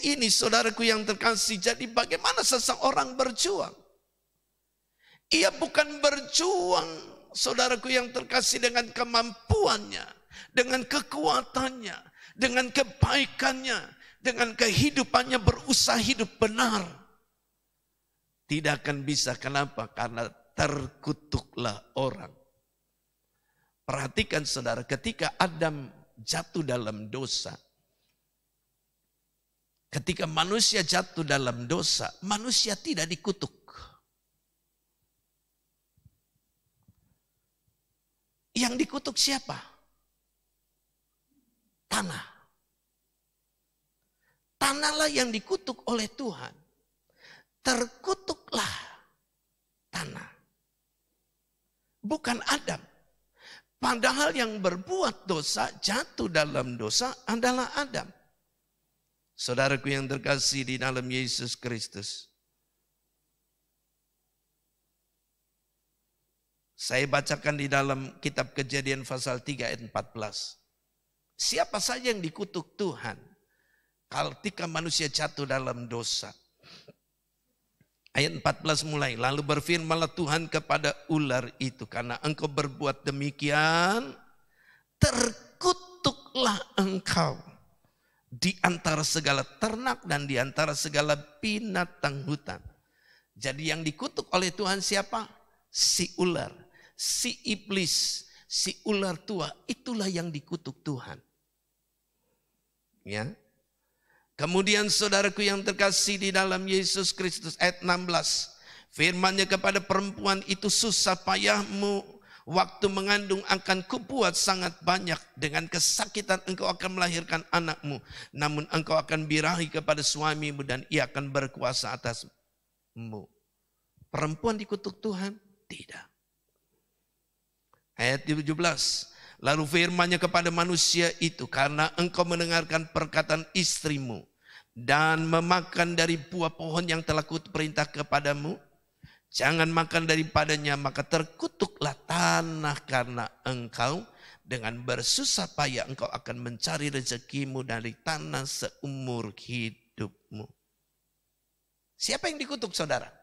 ini, saudaraku yang terkasih, jadi bagaimana seseorang berjuang? Ia bukan berjuang, saudaraku yang terkasih, dengan kemampuannya, dengan kekuatannya, dengan kebaikannya, dengan kehidupannya berusaha hidup benar. Tidak akan bisa. Kenapa? Karena terkutuklah orang. Perhatikan saudara, ketika Adam jatuh dalam dosa, ketika manusia jatuh dalam dosa, manusia tidak dikutuk. Yang dikutuk siapa? Tanah. Tanahlah yang dikutuk oleh Tuhan. Terkutuklah tanah. Bukan Adam. Padahal yang berbuat dosa, jatuh dalam dosa adalah Adam. Saudaraku yang terkasih di dalam Yesus Kristus. Saya bacakan di dalam kitab Kejadian pasal 3 ayat 14. Siapa saja yang dikutuk Tuhan ketika manusia jatuh dalam dosa. Ayat 14 mulai. Lalu berfirmanlah Tuhan kepada ular itu, karena engkau berbuat demikian, terkutuklah engkau di antara segala ternak dan di antara segala binatang hutan. Jadi yang dikutuk oleh Tuhan siapa? Si ular, si iblis, si ular tua, itulah yang dikutuk Tuhan. Ya. Kemudian saudaraku yang terkasih di dalam Yesus Kristus, ayat 16. Firman-Nya kepada perempuan itu, susah payahmu Waktu mengandung akan kubuat sangat banyak. Dengan kesakitan engkau akan melahirkan anakmu. Namun engkau akan birahi kepada suamimu dan ia akan berkuasa atasmu. Perempuan dikutuk Tuhan? Tidak. Ayat 17. Lalu firman-Nya kepada manusia itu, karena engkau mendengarkan perkataan istrimu dan memakan dari buah pohon yang telah kuperintah kepadamu, jangan makan daripadanya, maka terkutuklah tanah karena engkau. Dengan bersusah payah engkau akan mencari rezekimu dari tanah seumur hidupmu. Siapa yang dikutuk, saudara?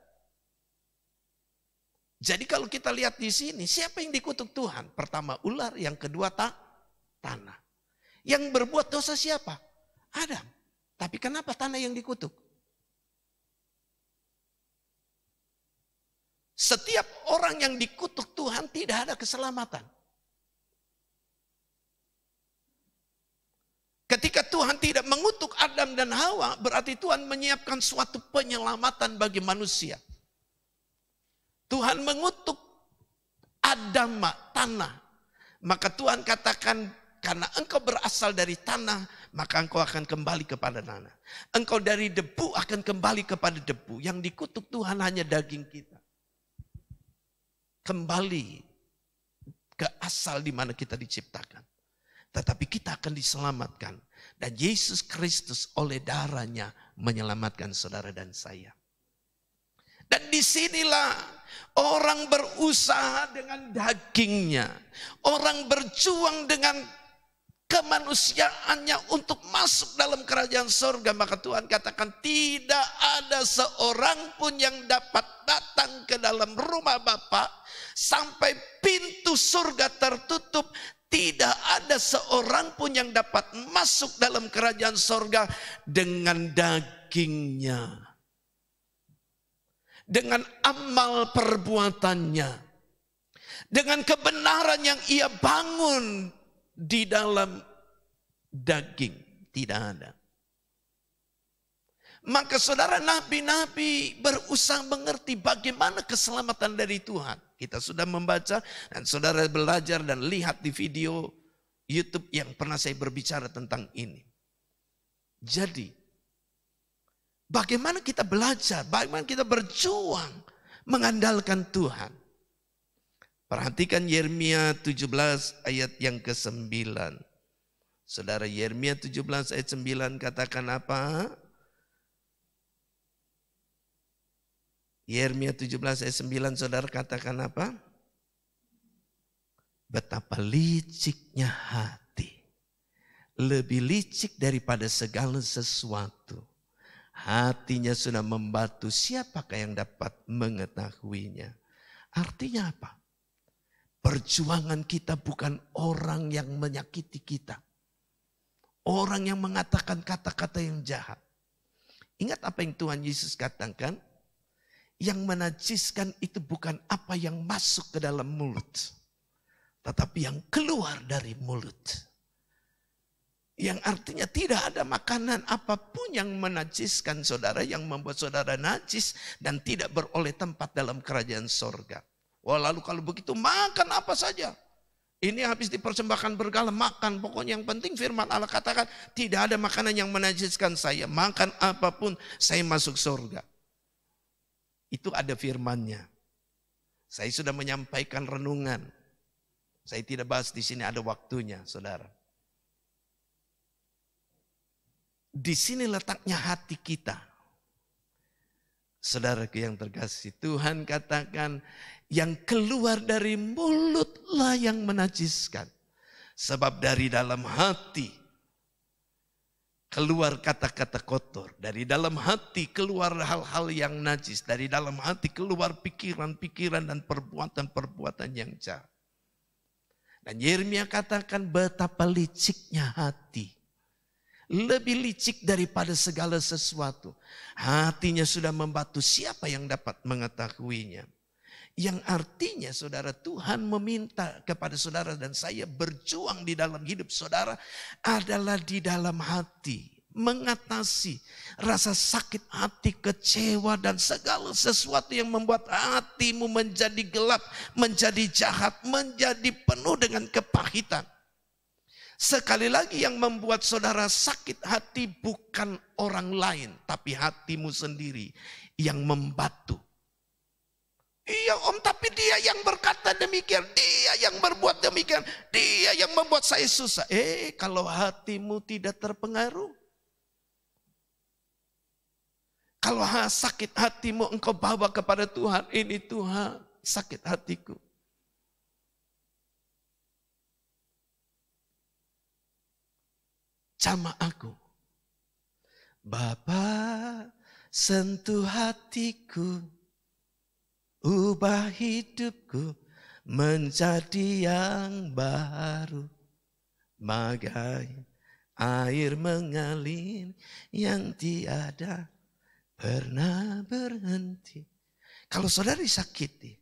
Jadi kalau kita lihat di sini, siapa yang dikutuk Tuhan? Pertama ular, yang kedua tanah. Yang berbuat dosa siapa? Adam. Tapi kenapa tanah yang dikutuk? Setiap orang yang dikutuk Tuhan tidak ada keselamatan. Ketika Tuhan tidak mengutuk Adam dan Hawa, berarti Tuhan menyiapkan suatu penyelamatan bagi manusia. Tuhan mengutuk Adam, tanah. Maka Tuhan katakan, karena engkau berasal dari tanah, maka engkau akan kembali kepada tanah. Engkau dari debu akan kembali kepada debu. Yang dikutuk Tuhan hanya daging kita. Kembali ke asal di mana kita diciptakan. Tetapi kita akan diselamatkan. Dan Yesus Kristus oleh darahnya menyelamatkan saudara dan saya. Dan disinilah orang berusaha dengan dagingnya. Orang berjuang dengan kemanusiaannya untuk masuk dalam kerajaan surga. Maka Tuhan katakan, tidak ada seorang pun yang dapat datang ke dalam rumah Bapa sampai pintu surga tertutup. Tidak ada seorang pun yang dapat masuk dalam kerajaan surga dengan dagingnya. Dengan amal perbuatannya. Dengan kebenaran yang ia bangun di dalam daging. Tidak ada. Maka saudara, nabi-nabi berusaha mengerti bagaimana keselamatan dari Tuhan. Kita sudah membaca dan saudara belajar dan lihat di video YouTube yang pernah saya berbicara tentang ini. Jadi, bagaimana kita belajar, bagaimana kita berjuang mengandalkan Tuhan. Perhatikan Yeremia 17 ayat yang ke-9. Saudara, Yeremia 17 ayat 9 katakan apa? Yeremia 17 ayat 9 saudara katakan apa? Betapa liciknya hati. Lebih licik daripada segala sesuatu. Hatinya sudah membatu, siapakah yang dapat mengetahuinya? Artinya apa? Perjuangan kita bukan orang yang menyakiti kita. Orang yang mengatakan kata-kata yang jahat. Ingat apa yang Tuhan Yesus katakan? Yang menajiskan itu bukan apa yang masuk ke dalam mulut. Tetapi yang keluar dari mulut. Yang artinya tidak ada makanan apapun yang menajiskan saudara, yang membuat saudara najis dan tidak beroleh tempat dalam kerajaan sorga. Wah, lalu kalau begitu makan apa saja. Ini habis dipersembahkan berkala makan. Pokoknya yang penting firman Allah katakan tidak ada makanan yang menajiskan saya. Makan apapun saya masuk sorga. Itu ada firman-Nya. Saya sudah menyampaikan renungan. Saya tidak bahas di sini, ada waktunya, saudara. Di sini letaknya hati kita. Saudaraku yang terkasih, Tuhan katakan yang keluar dari mulutlah yang menajiskan. Sebab dari dalam hati keluar kata-kata kotor. Dari dalam hati keluar hal-hal yang najis. Dari dalam hati keluar pikiran-pikiran dan perbuatan-perbuatan yang jahat. Dan Yeremia katakan betapa liciknya hati. Lebih licik daripada segala sesuatu. Hatinya sudah membatu, siapa yang dapat mengetahuinya? Yang artinya saudara, Tuhan meminta kepada saudara dan saya berjuang di dalam hidup saudara adalah di dalam hati. mengatasi rasa sakit hati, kecewa, dan segala sesuatu yang membuat hatimu menjadi gelap, menjadi jahat, menjadi penuh dengan kepahitan. Sekali lagi, yang membuat saudara sakit hati bukan orang lain, tapi hatimu sendiri yang membatu. Iya om, tapi dia yang berkata demikian, dia yang berbuat demikian, dia yang membuat saya susah. Kalau hatimu tidak terpengaruh, kalau sakit hatimu engkau bawa kepada Tuhan, ini Tuhan sakit hatiku. Jamah aku. Bapa, sentuh hatiku, ubah hidupku menjadi yang baru. Bagai air mengalir yang tiada pernah berhenti. Kalau saudara disakiti,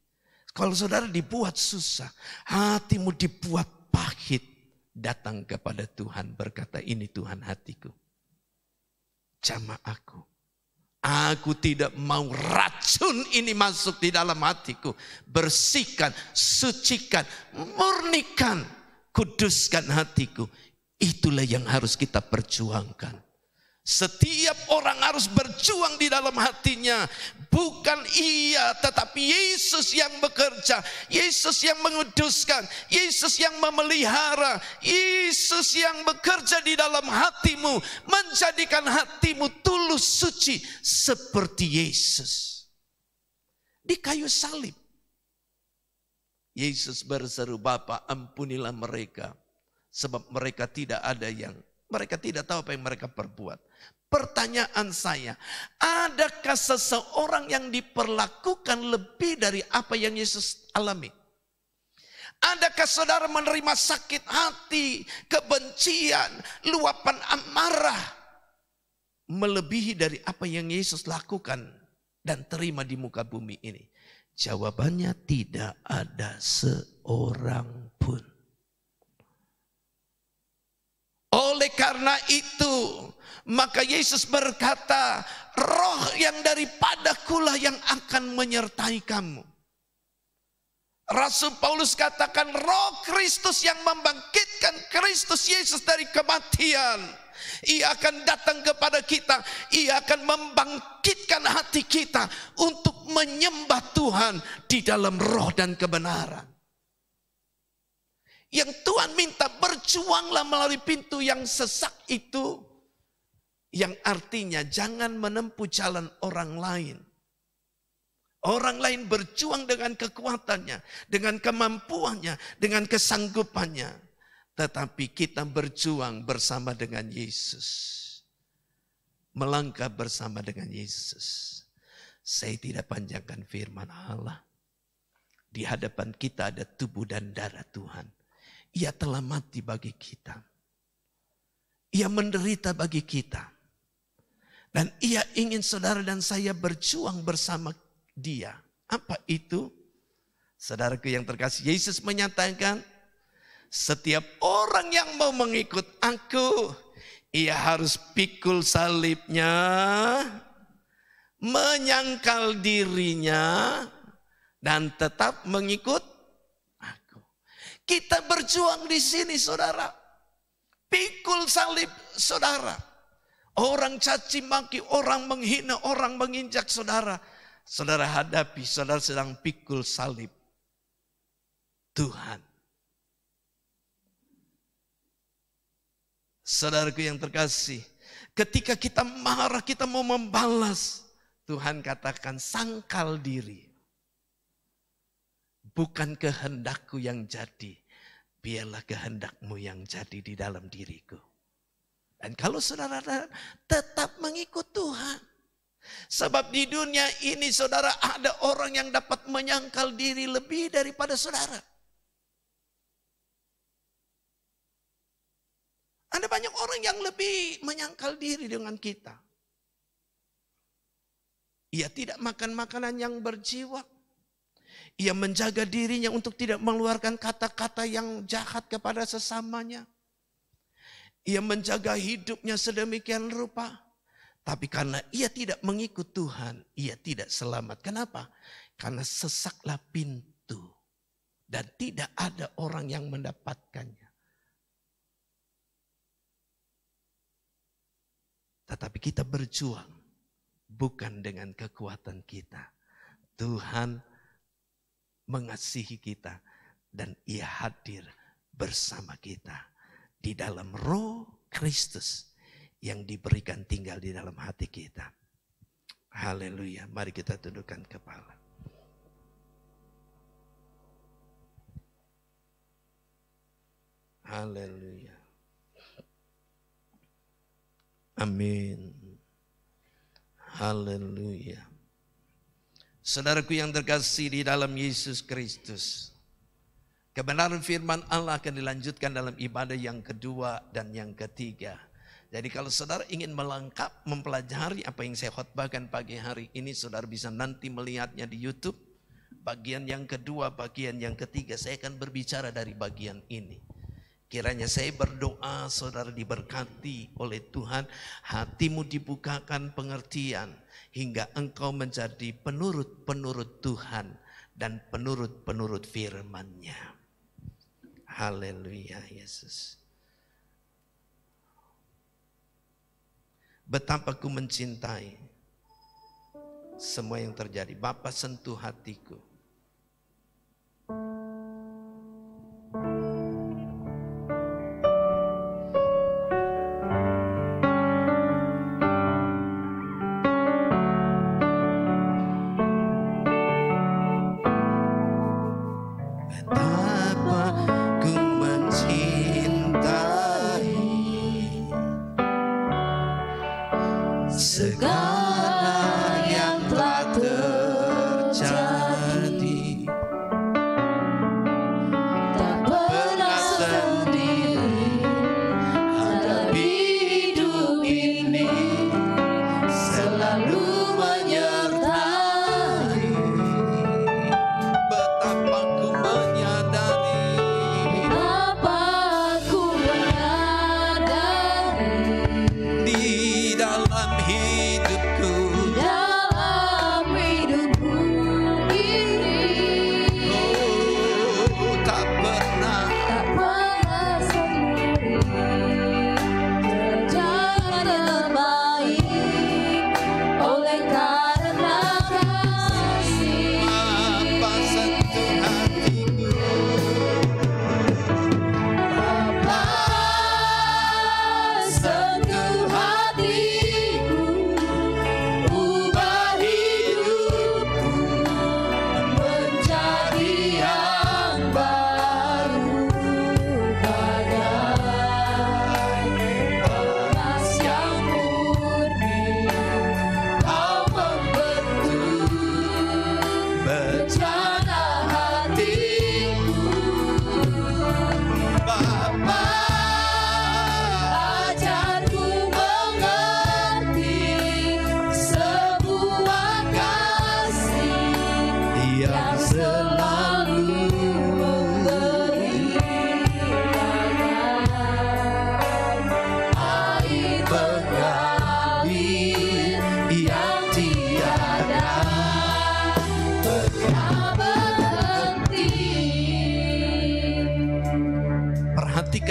kalau saudara dibuat susah, hatimu dibuat pahit, datang kepada Tuhan, berkata, ini Tuhan hatiku. Jamah aku. Aku tidak mau racun ini masuk di dalam hatiku. Bersihkan, sucikan, murnikan, kuduskan hatiku. Itulah yang harus kita perjuangkan. Setiap orang harus berjuang di dalam hatinya. Bukan ia, tetapi Yesus yang bekerja. Yesus yang menguduskan. Yesus yang memelihara. Yesus yang bekerja di dalam hatimu. Menjadikan hatimu tulus, suci. Seperti Yesus. Di kayu salib. Yesus berseru, Bapa, ampunilah mereka. Sebab mereka tidak tahu apa yang mereka perbuat. Pertanyaan saya, adakah seseorang yang diperlakukan lebih dari apa yang Yesus alami? Adakah saudara menerima sakit hati, kebencian, luapan amarah melebihi dari apa yang Yesus lakukan dan terima di muka bumi ini? Jawabannya tidak ada seorang pun. Oleh karena itu, maka Yesus berkata, roh yang daripadakulah yang akan menyertai kamu. Rasul Paulus katakan, roh Kristus yang membangkitkan Kristus Yesus dari kematian. Ia akan datang kepada kita, ia akan membangkitkan hati kita untuk menyembah Tuhan di dalam roh dan kebenaran. Yang Tuhan minta, berjuanglah melalui pintu yang sesak itu. Yang artinya jangan menempuh jalan orang lain. Orang lain berjuang dengan kekuatannya, dengan kemampuannya, dengan kesanggupannya. Tetapi kita berjuang bersama dengan Yesus. Melangkah bersama dengan Yesus. Saya tidak panjangkan firman Allah. Di hadapan kita ada tubuh dan darah Tuhan. Ia telah mati bagi kita. Ia menderita bagi kita. Dan ia ingin saudara dan saya berjuang bersama dia. Apa itu? Saudaraku yang terkasih, Yesus menyatakan, setiap orang yang mau mengikut aku, ia harus pikul salibnya, menyangkal dirinya, dan tetap mengikut aku. Kita berjuang di sini saudara. Pikul salib saudara. Orang caci maki, orang menghina, orang menginjak saudara. Saudara hadapi, saudara sedang pikul salib Tuhan. Saudaraku yang terkasih, ketika kita marah, kita mau membalas, Tuhan katakan sangkal diri. Bukan kehendakku yang jadi, biarlah kehendakmu yang jadi di dalam diriku. Dan kalau saudara tetap mengikut Tuhan. Sebab di dunia ini saudara ada orang yang dapat menyangkal diri lebih daripada saudara. Ada banyak orang yang lebih menyangkal diri dengan kita. Ia tidak makan makanan yang berjiwa. Ia menjaga dirinya untuk tidak mengeluarkan kata-kata yang jahat kepada sesamanya. Ia menjaga hidupnya sedemikian rupa. Tapi karena ia tidak mengikut Tuhan, ia tidak selamat. Kenapa? Karena sesaklah pintu. Dan tidak ada orang yang mendapatkannya. Tetapi kita berjuang bukan dengan kekuatan kita. Tuhan mengasihi kita dan ia hadir bersama kita di dalam Roh Kristus yang diberikan tinggal di dalam hati kita. Haleluya. Mari kita tundukkan kepala. Haleluya. Amin. Haleluya. Saudaraku yang terkasih di dalam Yesus Kristus, kebenaran firman Allah akan dilanjutkan dalam ibadah yang kedua dan yang ketiga. Jadi kalau saudara ingin melengkap mempelajari apa yang saya khotbahkan pagi hari ini, saudara bisa nanti melihatnya di YouTube. Bagian yang kedua, bagian yang ketiga, saya akan berbicara dari bagian ini. Kiranya saya berdoa saudara diberkati oleh Tuhan, hatimu dibukakan pengertian hingga engkau menjadi penurut-penurut Tuhan dan penurut-penurut firman-Nya. Haleluya Yesus. Betapa ku mencintai semua yang terjadi. Bapa, sentuh hatiku.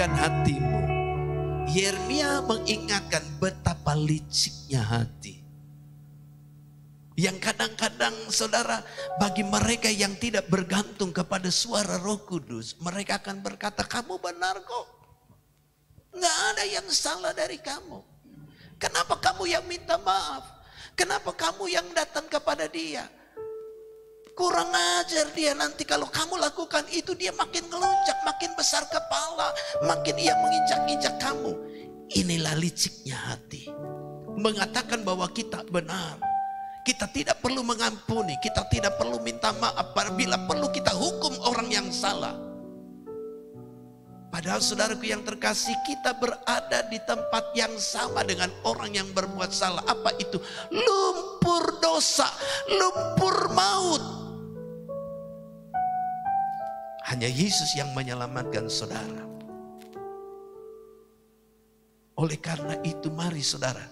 Hatimu. Yeremia mengingatkan betapa liciknya hati. Yang kadang-kadang saudara, bagi mereka yang tidak bergantung kepada suara Roh Kudus, mereka akan berkata, kamu benar kok. Nggak ada yang salah dari kamu. Kenapa kamu yang minta maaf? Kenapa kamu yang datang kepada dia? Kurang ajar dia, nanti kalau kamu lakukan itu dia makin ngelunjak, makin besar kepala, makin ia menginjak-injak kamu. Inilah liciknya hati. Mengatakan bahwa kita benar. Kita tidak perlu mengampuni, kita tidak perlu minta maaf. Bila perlu kita hukum orang yang salah. Padahal saudaraku yang terkasih, kita berada di tempat yang sama dengan orang yang berbuat salah. Apa itu? Lumpur dosa, lumpur maut. Hanya Yesus yang menyelamatkan saudara. Oleh karena itu mari saudara,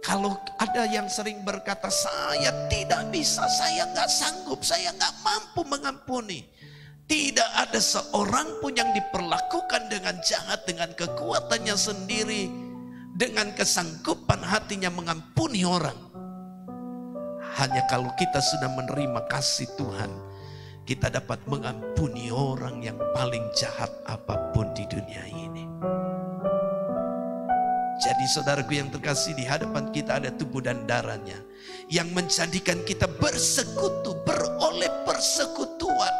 kalau ada yang sering berkata saya tidak bisa, saya nggak sanggup, saya nggak mampu mengampuni. Tidak ada seorang pun yang diperlakukan dengan jahat, dengan kekuatannya sendiri, dengan kesanggupan hatinya mengampuni orang. Hanya kalau kita sudah menerima kasih Tuhan, kita dapat mengampuni orang yang paling jahat apapun di dunia ini. Jadi saudaraku yang terkasih, di hadapan kita ada tubuh dan darahnya yang menjadikan kita bersekutu, beroleh persekutuan,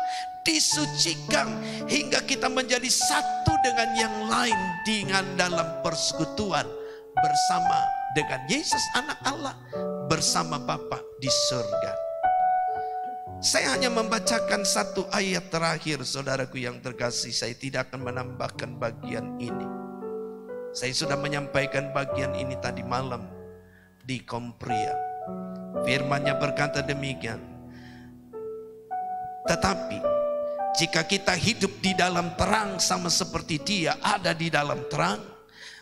disucikan hingga kita menjadi satu dengan yang lain dengan dalam persekutuan bersama dengan Yesus anak Allah, bersama Bapa di surga. Saya hanya membacakan satu ayat terakhir saudaraku yang terkasih, saya tidak akan menambahkan bagian ini. Saya sudah menyampaikan bagian ini tadi malam di Kompria. Firman-Nya berkata demikian. Tetapi jika kita hidup di dalam terang sama seperti Dia ada di dalam terang,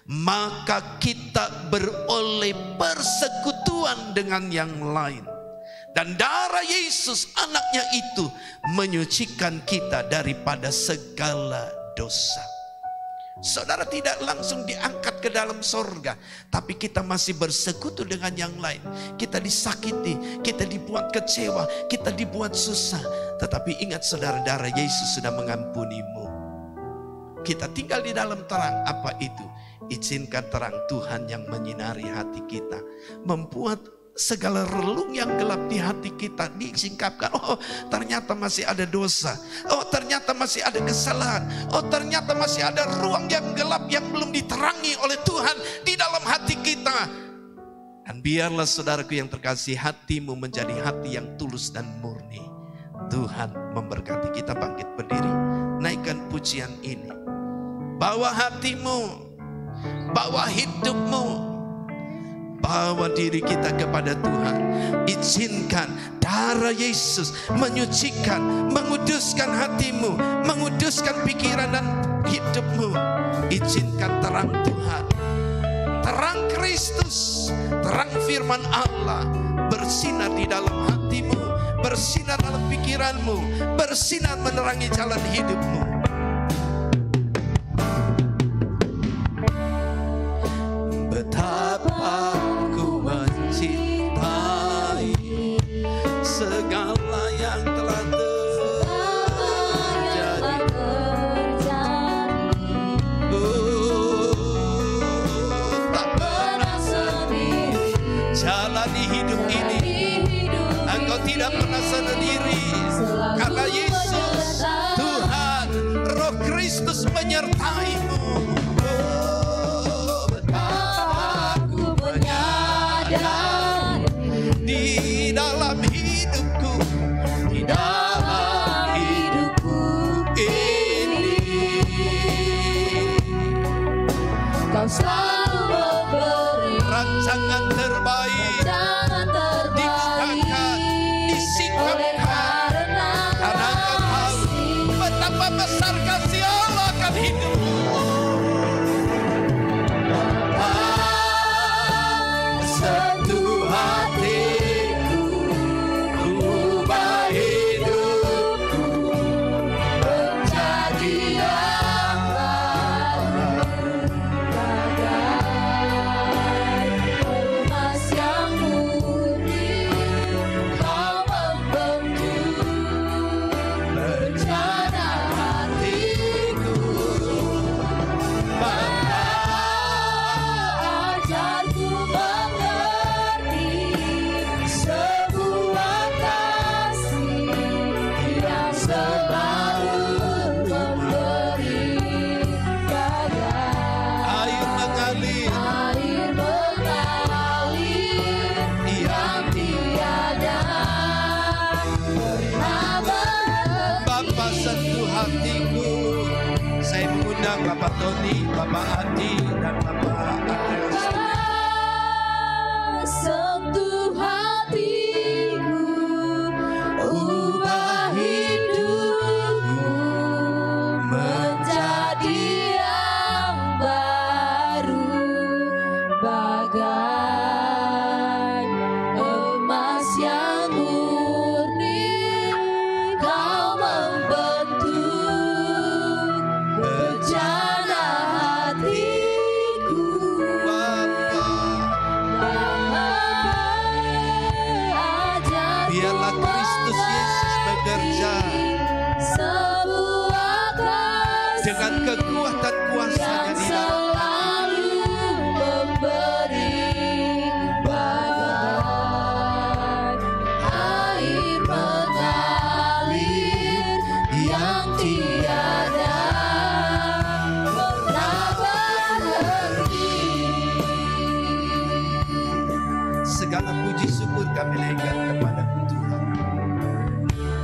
maka kita beroleh persekutuan dengan yang lain. Dan darah Yesus anaknya itu menyucikan kita daripada segala dosa. Saudara tidak langsung diangkat ke dalam sorga, tapi kita masih bersekutu dengan yang lain. Kita disakiti, kita dibuat kecewa, kita dibuat susah. Tetapi ingat saudara, darah Yesus sudah mengampunimu. Kita tinggal di dalam terang. Apa itu? Izinkan terang Tuhan yang menyinari hati kita, membuat segala relung yang gelap di hati kita disingkapkan. Oh, ternyata masih ada dosa. Oh, ternyata masih ada kesalahan. Oh, ternyata masih ada ruang yang gelap yang belum diterangi oleh Tuhan di dalam hati kita. Dan biarlah saudaraku yang terkasih, hatimu menjadi hati yang tulus dan murni. Tuhan memberkati. Kita bangkit berdiri, naikkan pujian ini. Bawa hatimu, bawa hidupmu, bawa diri kita kepada Tuhan. Izinkan darah Yesus menyucikan, menguduskan hatimu, menguduskan pikiran dan hidupmu. Izinkan terang Tuhan, terang Kristus, terang firman Allah bersinar di dalam hatimu, bersinar dalam pikiranmu, bersinar menerangi jalan hidupmu. Betapa ku mencintai segala yang telah terjadi. Tak pernah sendiri jalani hidup ini. Engkau tidak pernah sendiri, karena Yesus Tuhan, Roh Kristus menyertaimu. Di dalam hidupku, di dalam hidupku ini, Kau selalu memberi rancangan terbaik, dibukakan, disingkapkan, karena Kau tahu betapa besar kasih Allah akan hidupmu. Sentuh hatiku, ubah hidupku menjadi yang baru, bagai emas yang murni. Kau membentuk rencana hatiku, maka ajarku sebuah kasih yang selalu memberi bagai air mengalir yang tiada pernah berhenti. Bapa, sentuh hatiku. Saya mengundang Bapak Tony, Bapak Adi, dan Bapak Andreas. Sentuh hatiku, ubah hidupku menjadi yang baru, kami naikkan kepada Tuhan.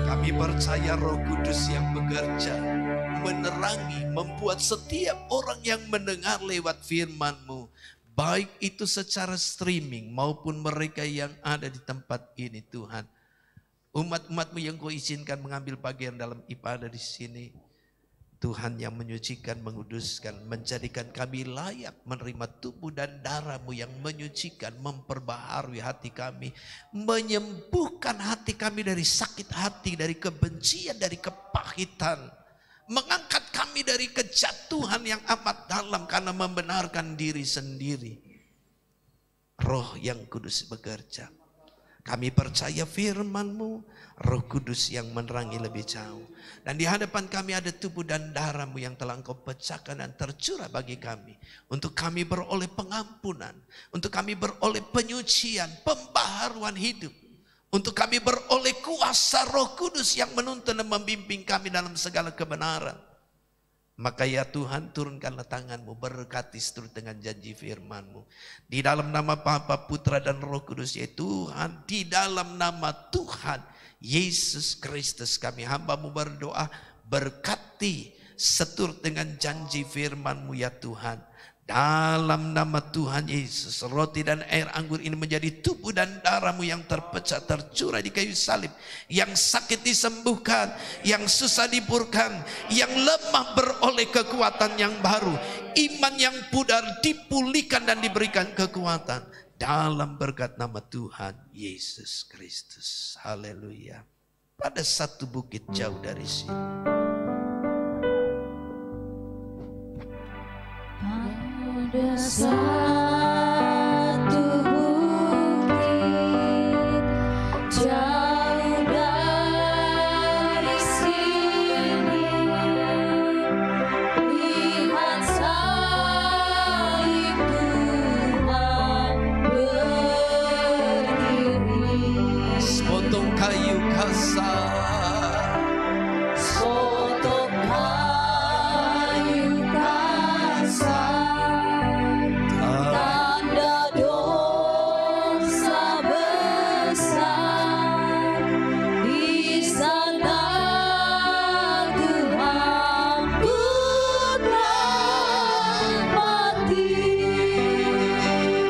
Kami percaya Roh Kudus yang bekerja, menerangi, membuat setiap orang yang mendengar lewat firman-Mu, baik itu secara streaming maupun mereka yang ada di tempat ini Tuhan. Umat-umat-Mu yang Kau izinkan mengambil bagian dalam ibadah di sini, Tuhan yang menyucikan, menguduskan, menjadikan kami layak menerima tubuh dan darah-Mu yang menyucikan, memperbaharui hati kami, menyembuhkan hati kami dari sakit hati, dari kebencian, dari kepahitan, mengangkat kami dari kejatuhan yang amat dalam karena membenarkan diri sendiri. Roh yang Kudus bekerja. Kami percaya firman-Mu, Roh Kudus yang menerangi lebih jauh. Dan di hadapan kami ada tubuh dan darah-Mu yang telah Engkau pecahkan dan tercurah bagi kami. Untuk kami beroleh pengampunan. Untuk kami beroleh penyucian, pembaharuan hidup. Untuk kami beroleh kuasa Roh Kudus yang menuntun dan membimbing kami dalam segala kebenaran. Maka ya Tuhan, turunkanlah tangan-Mu, berkati seturut dengan janji firman-Mu. Di dalam nama Bapa, Putra dan Roh Kudus, ya Tuhan, di dalam nama Tuhan Yesus Kristus kami hamba-Mu berdoa, berkati seturut dengan janji firman-Mu ya Tuhan. Dalam nama Tuhan Yesus, roti dan air anggur ini menjadi tubuh dan darah-Mu yang terpecah, tercurah di kayu salib. Yang sakit disembuhkan, yang susah dipurkan, yang lemah beroleh kekuatan yang baru. Iman yang pudar dipulihkan dan diberikan kekuatan. Dalam berkat nama Tuhan Yesus Kristus. Haleluya. Pada satu bukit jauh dari sini, ada satu bukit jauh dari sini, lihat salib Tuhan berdiri. sepotong kayu kasar, Sepotong kayu kasar, tanda dosa besar. Di sana Tuhan Putra mati.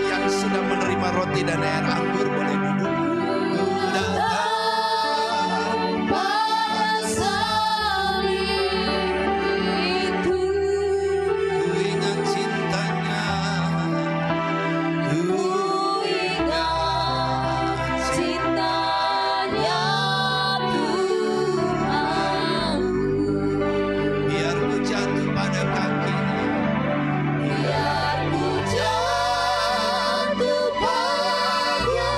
yang sudah menerima roti dan air anggur boleh duduk. Pada salib itu, Ku ingat cintanya, ku ingat cintanya Tuhan. biar ku jatuh pada kakinya. Biar ku jatuh pada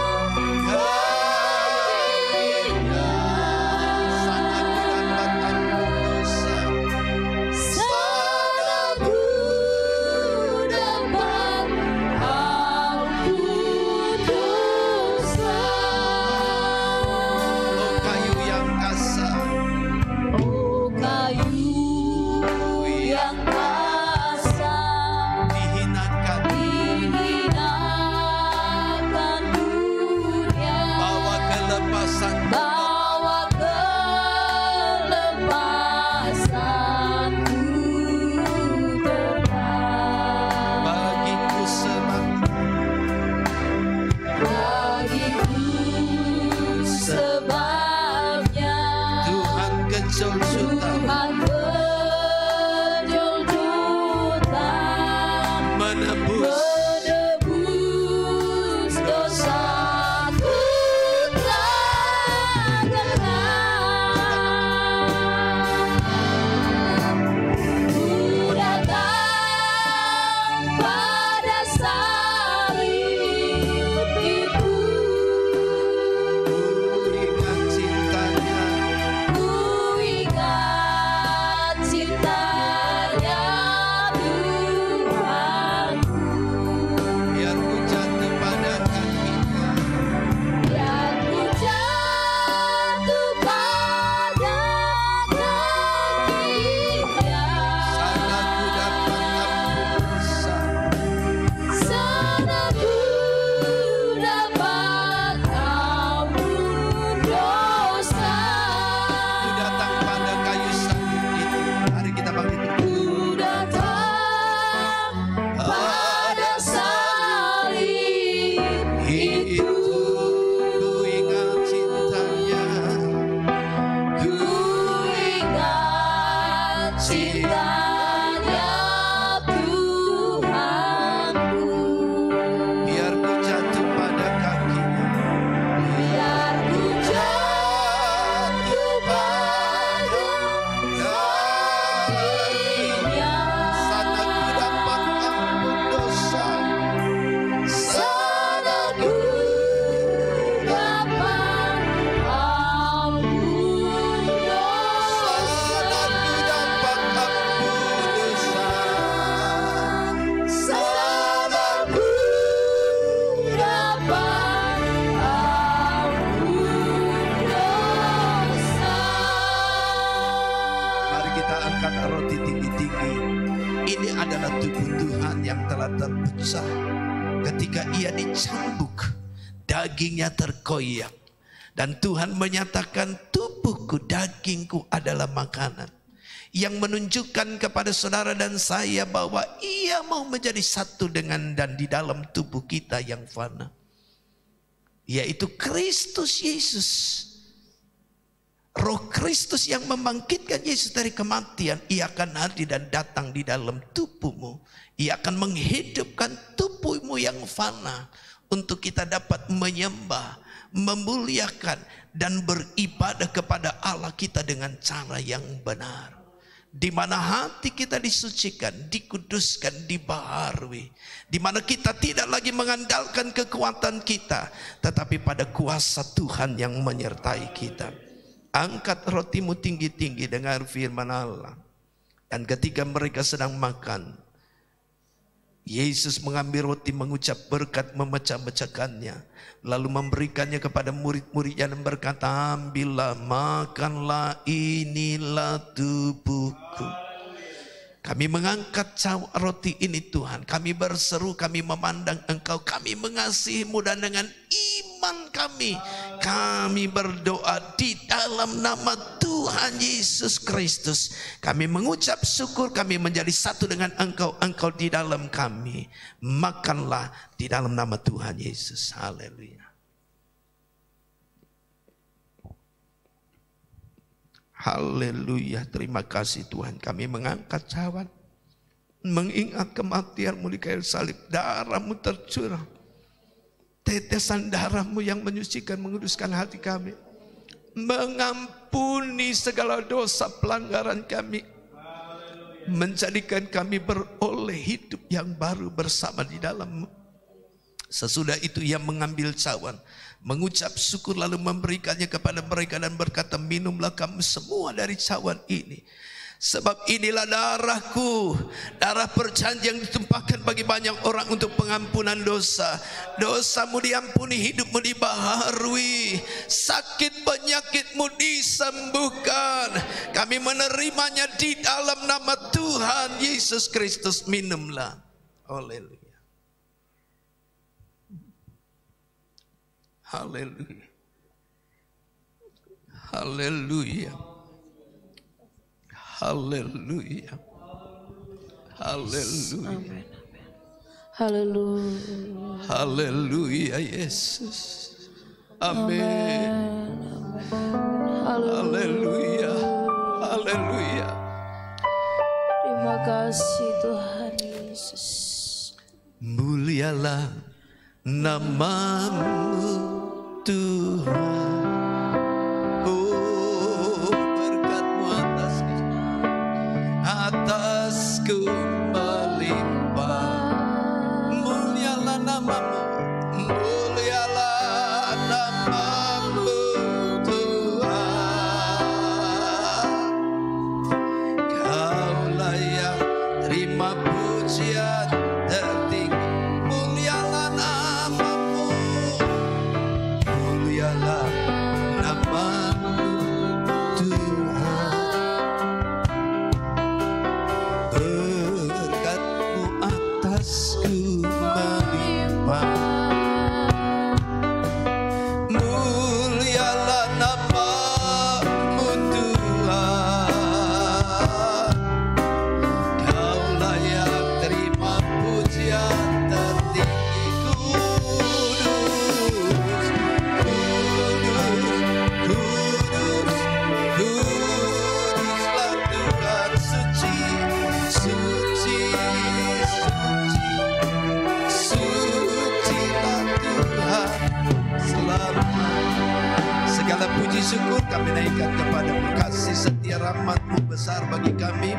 Tuhan yang telah terpecah. Ketika ia dicambuk, dagingnya terkoyak. Dan Tuhan menyatakan, tubuhku, dagingku adalah makanan. Yang menunjukkan kepada saudara dan saya bahwa ia mau menjadi satu dengan dan di dalam tubuh kita yang fana, yaitu Kristus Yesus. Roh Kristus yang membangkitkan Yesus dari kematian, ia akan hadir dan datang di dalam tubuhmu. Ia akan menghidupkan tubuhmu yang fana untuk kita dapat menyembah, memuliakan, dan beribadah kepada Allah kita dengan cara yang benar. Di mana hati kita disucikan, dikuduskan, dibaharui. Di mana kita tidak lagi mengandalkan kekuatan kita, tetapi pada kuasa Tuhan yang menyertai kita. Angkat rotimu tinggi-tinggi, dengar firman Allah. Dan ketika mereka sedang makan, Yesus mengambil roti, mengucap berkat, memecah-mecahkannya, lalu memberikannya kepada murid-muridnya dan berkata, ambillah, makanlah, inilah tubuhku. Kami mengangkat roti ini Tuhan, kami berseru, kami memandang Engkau, kami mengasihi-Mu, dan dengan iman kami berdoa di dalam nama Tuhan Yesus Kristus. Kami mengucap syukur, kami menjadi satu dengan Engkau, Engkau di dalam kami. Makanlah di dalam nama Tuhan Yesus. Haleluya. Haleluya, terima kasih Tuhan. Kami mengangkat cawan, mengingat kematian-Mu di kayu salib. Darah-Mu tercurah, tetesan darah-Mu yang menyucikan, menguduskan hati kami, mengampuni segala dosa pelanggaran kami, menjadikan kami beroleh hidup yang baru bersama di dalam-Mu. Sesudah itu ia mengambil cawan, mengucap syukur, lalu memberikannya kepada mereka dan berkata, minumlah kamu semua dari cawan ini, sebab inilah darahku, darah perjanjian yang ditumpahkan bagi banyak orang untuk pengampunan dosa. Dosamu diampuni, hidupmu dibaharui, sakit penyakitmu disembuhkan. Kami menerimanya di dalam nama Tuhan Yesus Kristus. Minumlah. Haleluya. Haleluya. Haleluya. Haleluya. Haleluya. Haleluya. Haleluya Yesus. Amin. Haleluya. Haleluya. Terima kasih Tuhan Yesus. Mulialah nama-Mu Tuhan. Oh, berkat-Mu atasku melimpah. Mulialah nama-Mu, mulialah nama-Mu Tuhan. Kau-lah yang terima pujian tertinggi. Mulialah nama-Mu, mulialah nama-Mu Tuhan. Berkat-Mu atasku melimpah. Mulialah nama-Mu Tuhan. Kau-lah yang terima pujian tertinggi. Kudus, kudus, kuduslah Tuhan. Suci, suci, suci, sucilah Tuhan selamat. Segala puji syukur kami naikkan kepada-Mu. Kasih setia rahmat-Mu besar bagi kami.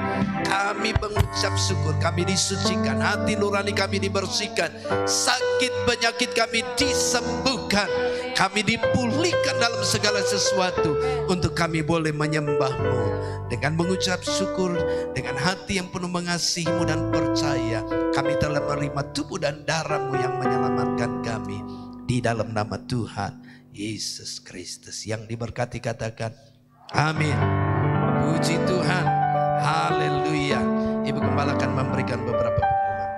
Kami mengucap syukur, kami disucikan, hati nurani kami dibersihkan, sakit penyakit kami disembuhkan, kami dipulihkan dalam segala sesuatu untuk kami boleh menyembah-Mu dengan mengucap syukur, dengan hati yang penuh mengasihi-Mu dan percaya. Kami telah menerima tubuh dan darah-Mu yang menyelamatkan kami. Di dalam nama Tuhan Yesus Kristus yang diberkati, katakan amin. Puji Tuhan. Haleluya. Ibu Gembala akan memberikan beberapa pengumuman.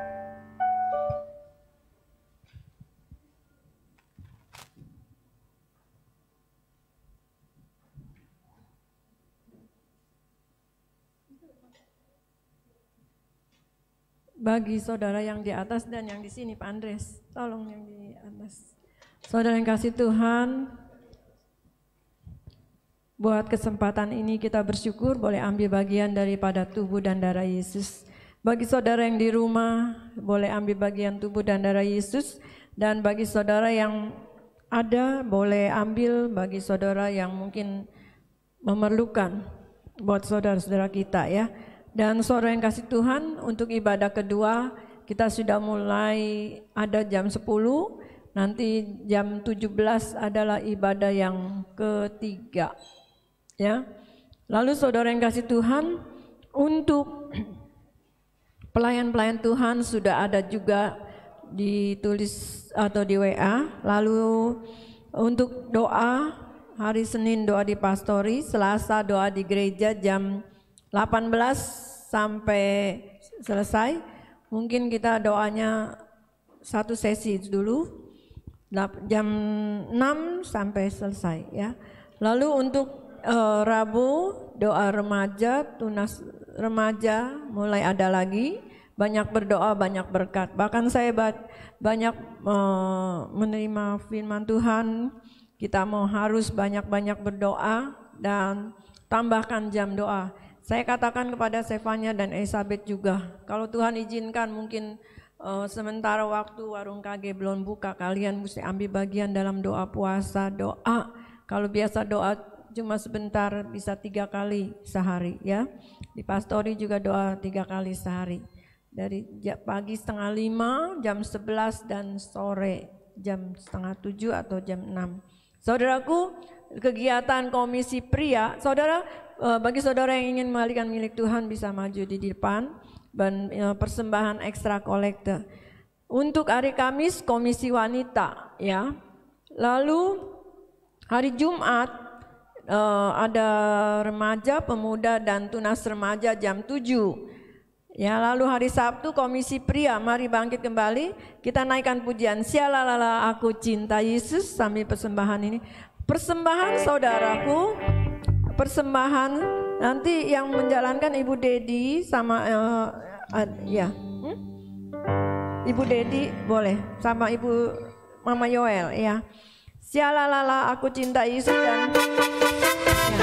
bagi saudara yang di atas dan yang di sini, Pak Andres. Tolong yang di atas. Saudara yang kasih Tuhan, buat kesempatan ini kita bersyukur boleh ambil bagian daripada tubuh dan darah Yesus. Bagi saudara yang di rumah, boleh ambil bagian tubuh dan darah Yesus. Dan bagi saudara yang ada, boleh ambil bagi saudara yang mungkin memerlukan buat saudara-saudara kita ya. Dan saudara yang kasih Tuhan, untuk ibadah kedua kita sudah mulai ada jam 10, nanti jam 17 adalah ibadah yang ketiga ya. Lalu saudara yang kasih Tuhan, untuk pelayan-pelayan Tuhan sudah ada juga ditulis atau di WA. Lalu untuk doa, hari Senin doa di pastori, Selasa doa di gereja jam 18 sampai selesai. Mungkin kita doanya satu sesi dulu, jam 6 sampai selesai ya. Lalu untuk Rabu doa remaja, tunas remaja mulai ada lagi. Banyak berdoa, banyak berkat. Bahkan saya banyak menerima firman Tuhan. Kita mau harus banyak-banyak berdoa dan tambahkan jam doa. Saya katakan kepada Stefania dan Elizabeth juga, kalau Tuhan izinkan mungkin sementara waktu warung KG belum buka, kalian mesti ambil bagian dalam doa puasa, doa. Kalau biasa doa cuma sebentar, bisa 3 kali sehari ya. Di pastori juga doa 3 kali sehari. Dari pagi 6:30, jam 11 dan sore jam 6:30 atau jam 6. Saudaraku, kegiatan komisi pria, bagi saudara yang ingin memberikan milik Tuhan bisa maju di depan dan persembahan ekstra kolektor. Untuk hari Kamis komisi wanita ya. Lalu hari Jumat ada remaja, pemuda dan tunas remaja jam 7. Ya, lalu hari Sabtu komisi pria, mari bangkit kembali. Kita naikkan pujian Sialalala aku cinta Yesus sambil persembahan ini. Persembahan saudaraku, persembahan nanti yang menjalankan Ibu Dedi sama Ibu Dedi boleh sama Ibu Mama Yoel ya. Sialalala aku cinta Yesus dan ya.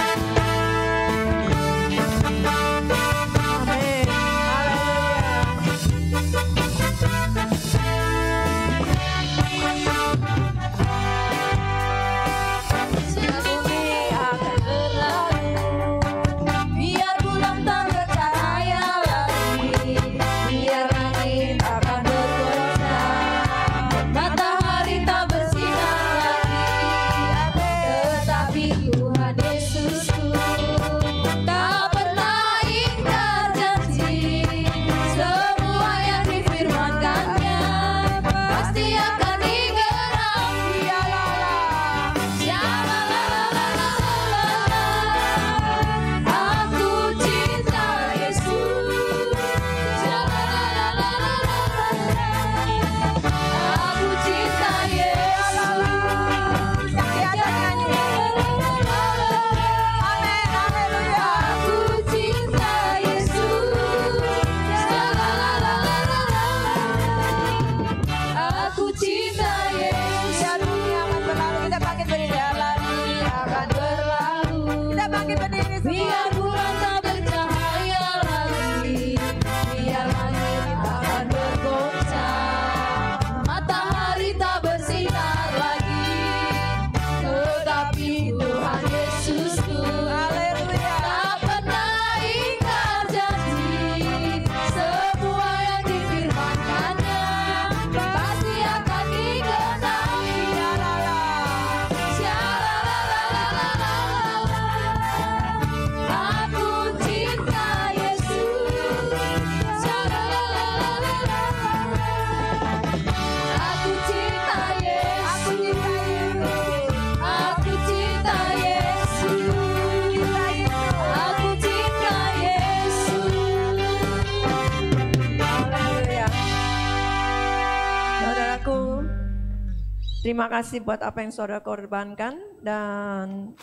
Terima kasih buat apa yang saudara korbankan dan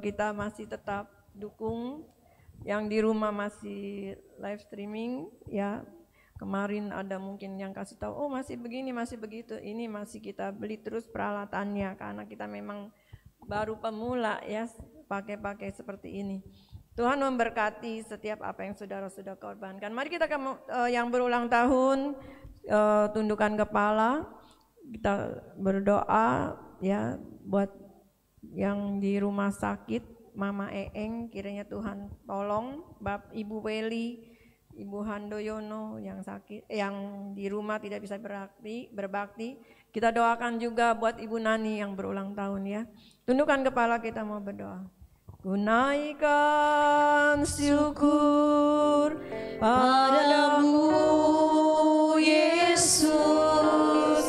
kita masih tetap dukung yang di rumah masih live streaming ya. Kemarin ada mungkin yang kasih tahu, oh masih begini, masih begitu. Ini masih kita beli terus peralatannya karena kita memang baru pemula ya, pakai seperti ini. Tuhan memberkati setiap apa yang saudara sudah korbankan. Mari kita yang berulang tahun tundukkan kepala, kita berdoa ya buat yang di rumah sakit, Mama Eeng, kiranya Tuhan tolong, Ibu Weli, Ibu Handoyono yang sakit, yang di rumah tidak bisa berbakti. Kita doakan juga buat Ibu Nani yang berulang tahun ya. Tundukkan kepala, kita mau berdoa. Ku naikkan syukur padamu Yesus,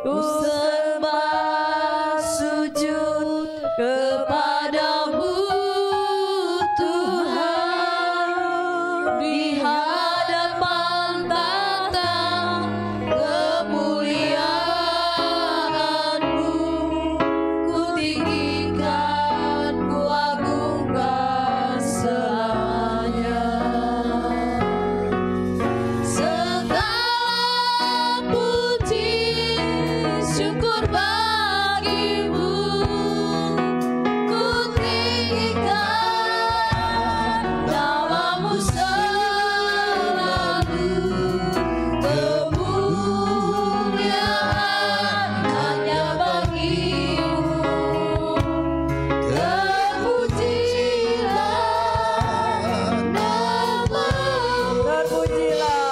ku sembah sujud kepadamu Tuhan, di hadapan tata kemuliaan-Mu, ku tinggikan, ku agungkan selamanya. Segala puji syukur bagimu, ku tinggikan namamu selalu. Kemuliaan hanya bagimu, terpujilah namamu, terpujilah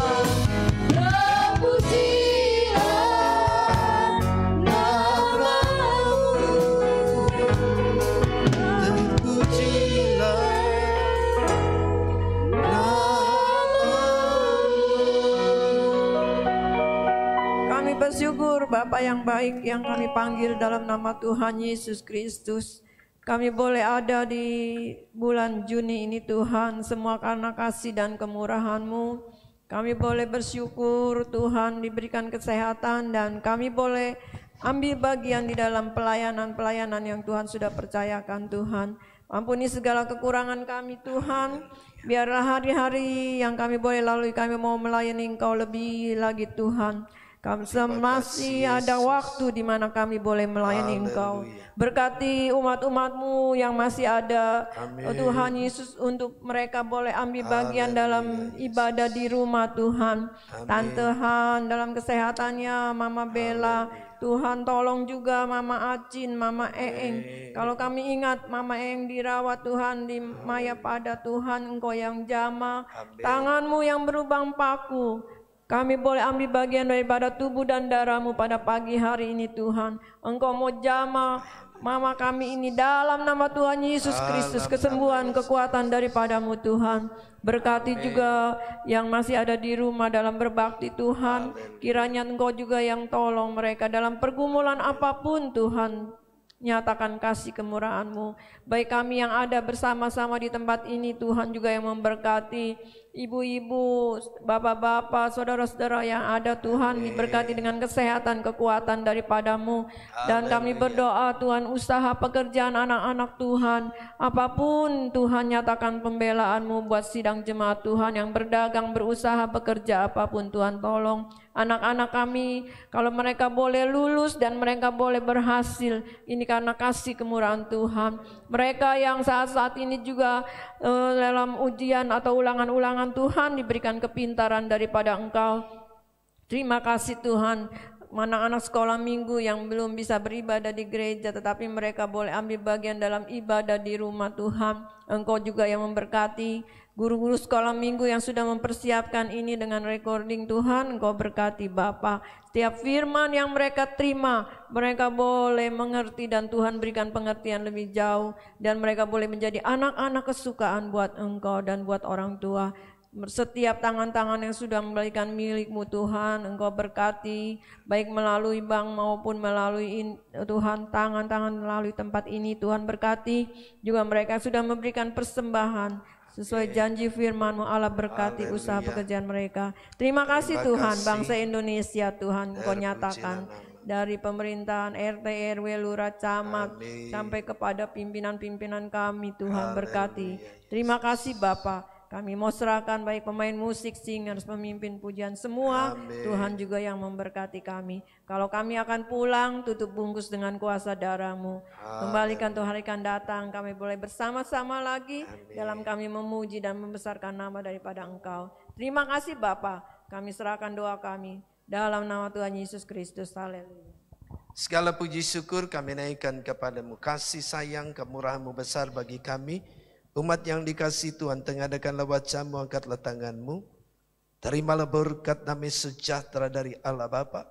Kami bersyukur Bapa yang baik yang kami panggil dalam nama Tuhan Yesus Kristus. Kami boleh ada di bulan Juni ini Tuhan, semua karena kasih dan kemurahan-Mu. Kami boleh bersyukur Tuhan diberikan kesehatan dan kami boleh ambil bagian di dalam pelayanan-pelayanan yang Tuhan sudah percayakan Tuhan. Ampuni segala kekurangan kami Tuhan. Biarlah hari-hari yang kami boleh lalui, kami mau melayani Engkau lebih lagi Tuhan. Kami masih ada waktu di mana kami boleh melayani Engkau. Berkati umat-umat-Mu yang masih ada, Tuhan Yesus, untuk mereka boleh ambil bagian dalam ibadah di rumah Tuhan. Tante Han dalam kesehatannya, Mama Bella, Tuhan tolong juga Mama Acin, Mama Eeng. Kalau kami ingat Mama Eeng dirawat Tuhan di Maya Pada Tuhan, Engkau yang jamah, tangan-Mu yang berlubang paku. Kami boleh ambil bagian daripada tubuh dan darah-Mu pada pagi hari ini Tuhan. Engkau mau jamah Mama kami ini dalam nama Tuhan Yesus Kristus, kesembuhan, kekuatan daripada-Mu Tuhan. Berkati juga yang masih ada di rumah dalam berbakti Tuhan. Kiranya Engkau juga yang tolong mereka dalam pergumulan apapun Tuhan. Nyatakan kasih kemurahan-Mu. Baik kami yang ada bersama-sama di tempat ini Tuhan juga yang memberkati. Ibu-ibu, bapak-bapak, saudara-saudara yang ada Tuhan, diberkati dengan kesehatan, kekuatan daripada-Mu. Dan kami berdoa Tuhan, usaha pekerjaan anak-anak Tuhan, apapun Tuhan, nyatakan pembelaan-Mu buat sidang jemaat Tuhan yang berdagang, berusaha, bekerja, apapun Tuhan tolong. Anak-anak kami, kalau mereka boleh lulus dan mereka boleh berhasil, ini karena kasih kemurahan Tuhan. Mereka yang saat-saat ini juga dalam ujian atau ulangan-ulangan Tuhan, diberikan kepintaran daripada Engkau. Terima kasih Tuhan. Anak-anak sekolah minggu yang belum bisa beribadah di gereja, tetapi mereka boleh ambil bagian dalam ibadah di rumah Tuhan. Engkau juga yang memberkati. Guru-guru sekolah minggu yang sudah mempersiapkan ini dengan recording Tuhan, Engkau berkati Bapa. Setiap firman yang mereka terima, mereka boleh mengerti dan Tuhan berikan pengertian lebih jauh. Dan mereka boleh menjadi anak-anak kesukaan buat Engkau dan buat orang tua. Setiap tangan-tangan yang sudah memberikan milik-Mu Tuhan, Engkau berkati. Baik melalui bank maupun melalui Tuhan tangan-tangan melalui tempat ini Tuhan berkati. Juga mereka sudah memberikan persembahan. Sesuai janji firman-Mu Allah berkati usaha pekerjaan mereka. Terima kasih Tuhan, bangsa Indonesia Tuhan Engkau nyatakan. Dari pemerintahan RT, RW, Lurah, Camat, sampai kepada pimpinan-pimpinan kami Tuhan berkati. Terima kasih Bapa. Kami mau serahkan baik pemain musik, singers, pemimpin pujian semua. Amin. Tuhan juga yang memberkati kami. Kalau kami akan pulang, tutup bungkus dengan kuasa darah-Mu. Kembalikan Tuhan hari akan datang, kami boleh bersama-sama lagi dalam kami memuji dan membesarkan nama daripada Engkau. Terima kasih Bapa, kami serahkan doa kami dalam nama Tuhan Yesus Kristus. Haleluya. Segala puji syukur kami naikkan kepadamu. Kasih sayang kemurahan-Mu besar bagi kami. Umat yang dikasih Tuhan, tengadakanlah wajah-Mu, angkatlah tangan-Mu. Terimalah berkat damai sejahtera dari Allah Bapa,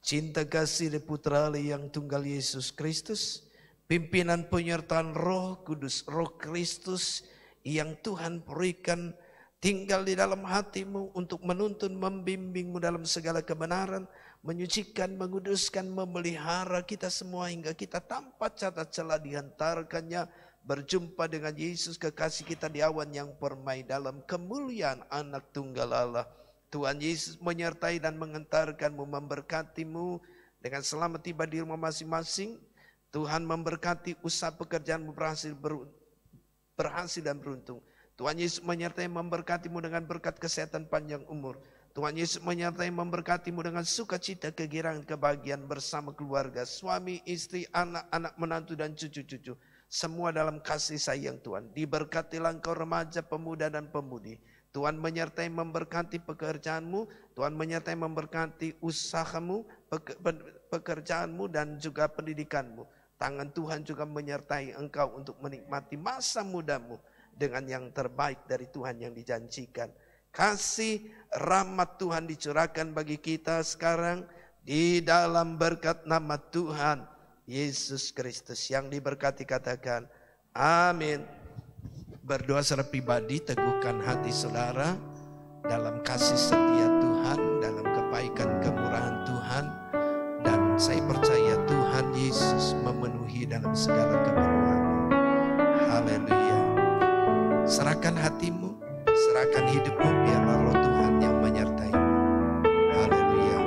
cinta kasih dari Putra Allah yang tunggal Yesus Kristus, pimpinan penyertaan Roh Kudus, Roh Kristus yang Tuhan berikan tinggal di dalam hatimu untuk menuntun, membimbingmu dalam segala kebenaran, menyucikan, menguduskan, memelihara kita semua hingga kita tanpa cacat celah dihantarkannya berjumpa dengan Yesus kekasih kita di awan yang permai dalam kemuliaan Anak Tunggal Allah. Tuhan Yesus menyertai dan mengantarkanmu, memberkatimu dengan selamat tiba di rumah masing-masing. Tuhan memberkati usaha pekerjaanmu berhasil dan beruntung. Tuhan Yesus menyertai memberkatimu dengan berkat kesehatan panjang umur. Tuhan Yesus menyertai memberkatimu dengan sukacita, kegirangan, kebahagiaan bersama keluarga, suami, istri, anak-anak, menantu dan cucu-cucu. Semua dalam kasih sayang Tuhan. Diberkatilah engkau remaja, pemuda dan pemudi. Tuhan menyertai memberkati pekerjaanmu. Tuhan menyertai memberkati usahamu, pekerjaanmu dan juga pendidikanmu. Tangan Tuhan juga menyertai engkau untuk menikmati masa mudamu dengan yang terbaik dari Tuhan yang dijanjikan. Kasih rahmat Tuhan dicurahkan bagi kita sekarang di dalam berkat nama Tuhan Yesus Kristus. Yang diberkati katakan amin. Berdoa secara pribadi, teguhkan hati saudara dalam kasih setia Tuhan, dalam kebaikan kemurahan Tuhan, dan saya percaya Tuhan Yesus memenuhi dalam segala keperluanmu. Haleluya. Serahkan hatimu, serahkan hidupmu, biarlah roh Tuhan yang menyertaimu. Haleluya.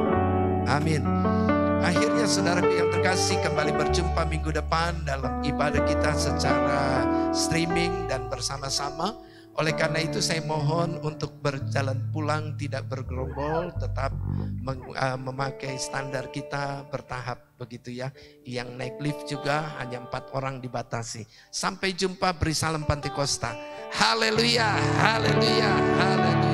Amin. Akhirnya saudaraku yang terkasih, kembali berjumpa minggu depan dalam ibadah kita secara streaming dan bersama-sama. Oleh karena itu saya mohon untuk berjalan pulang tidak bergerombol, tetap memakai standar kita bertahap begitu ya. Yang naik lift juga hanya 4 orang dibatasi. Sampai jumpa, beri salam Pantekosta. Haleluya, haleluya, haleluya.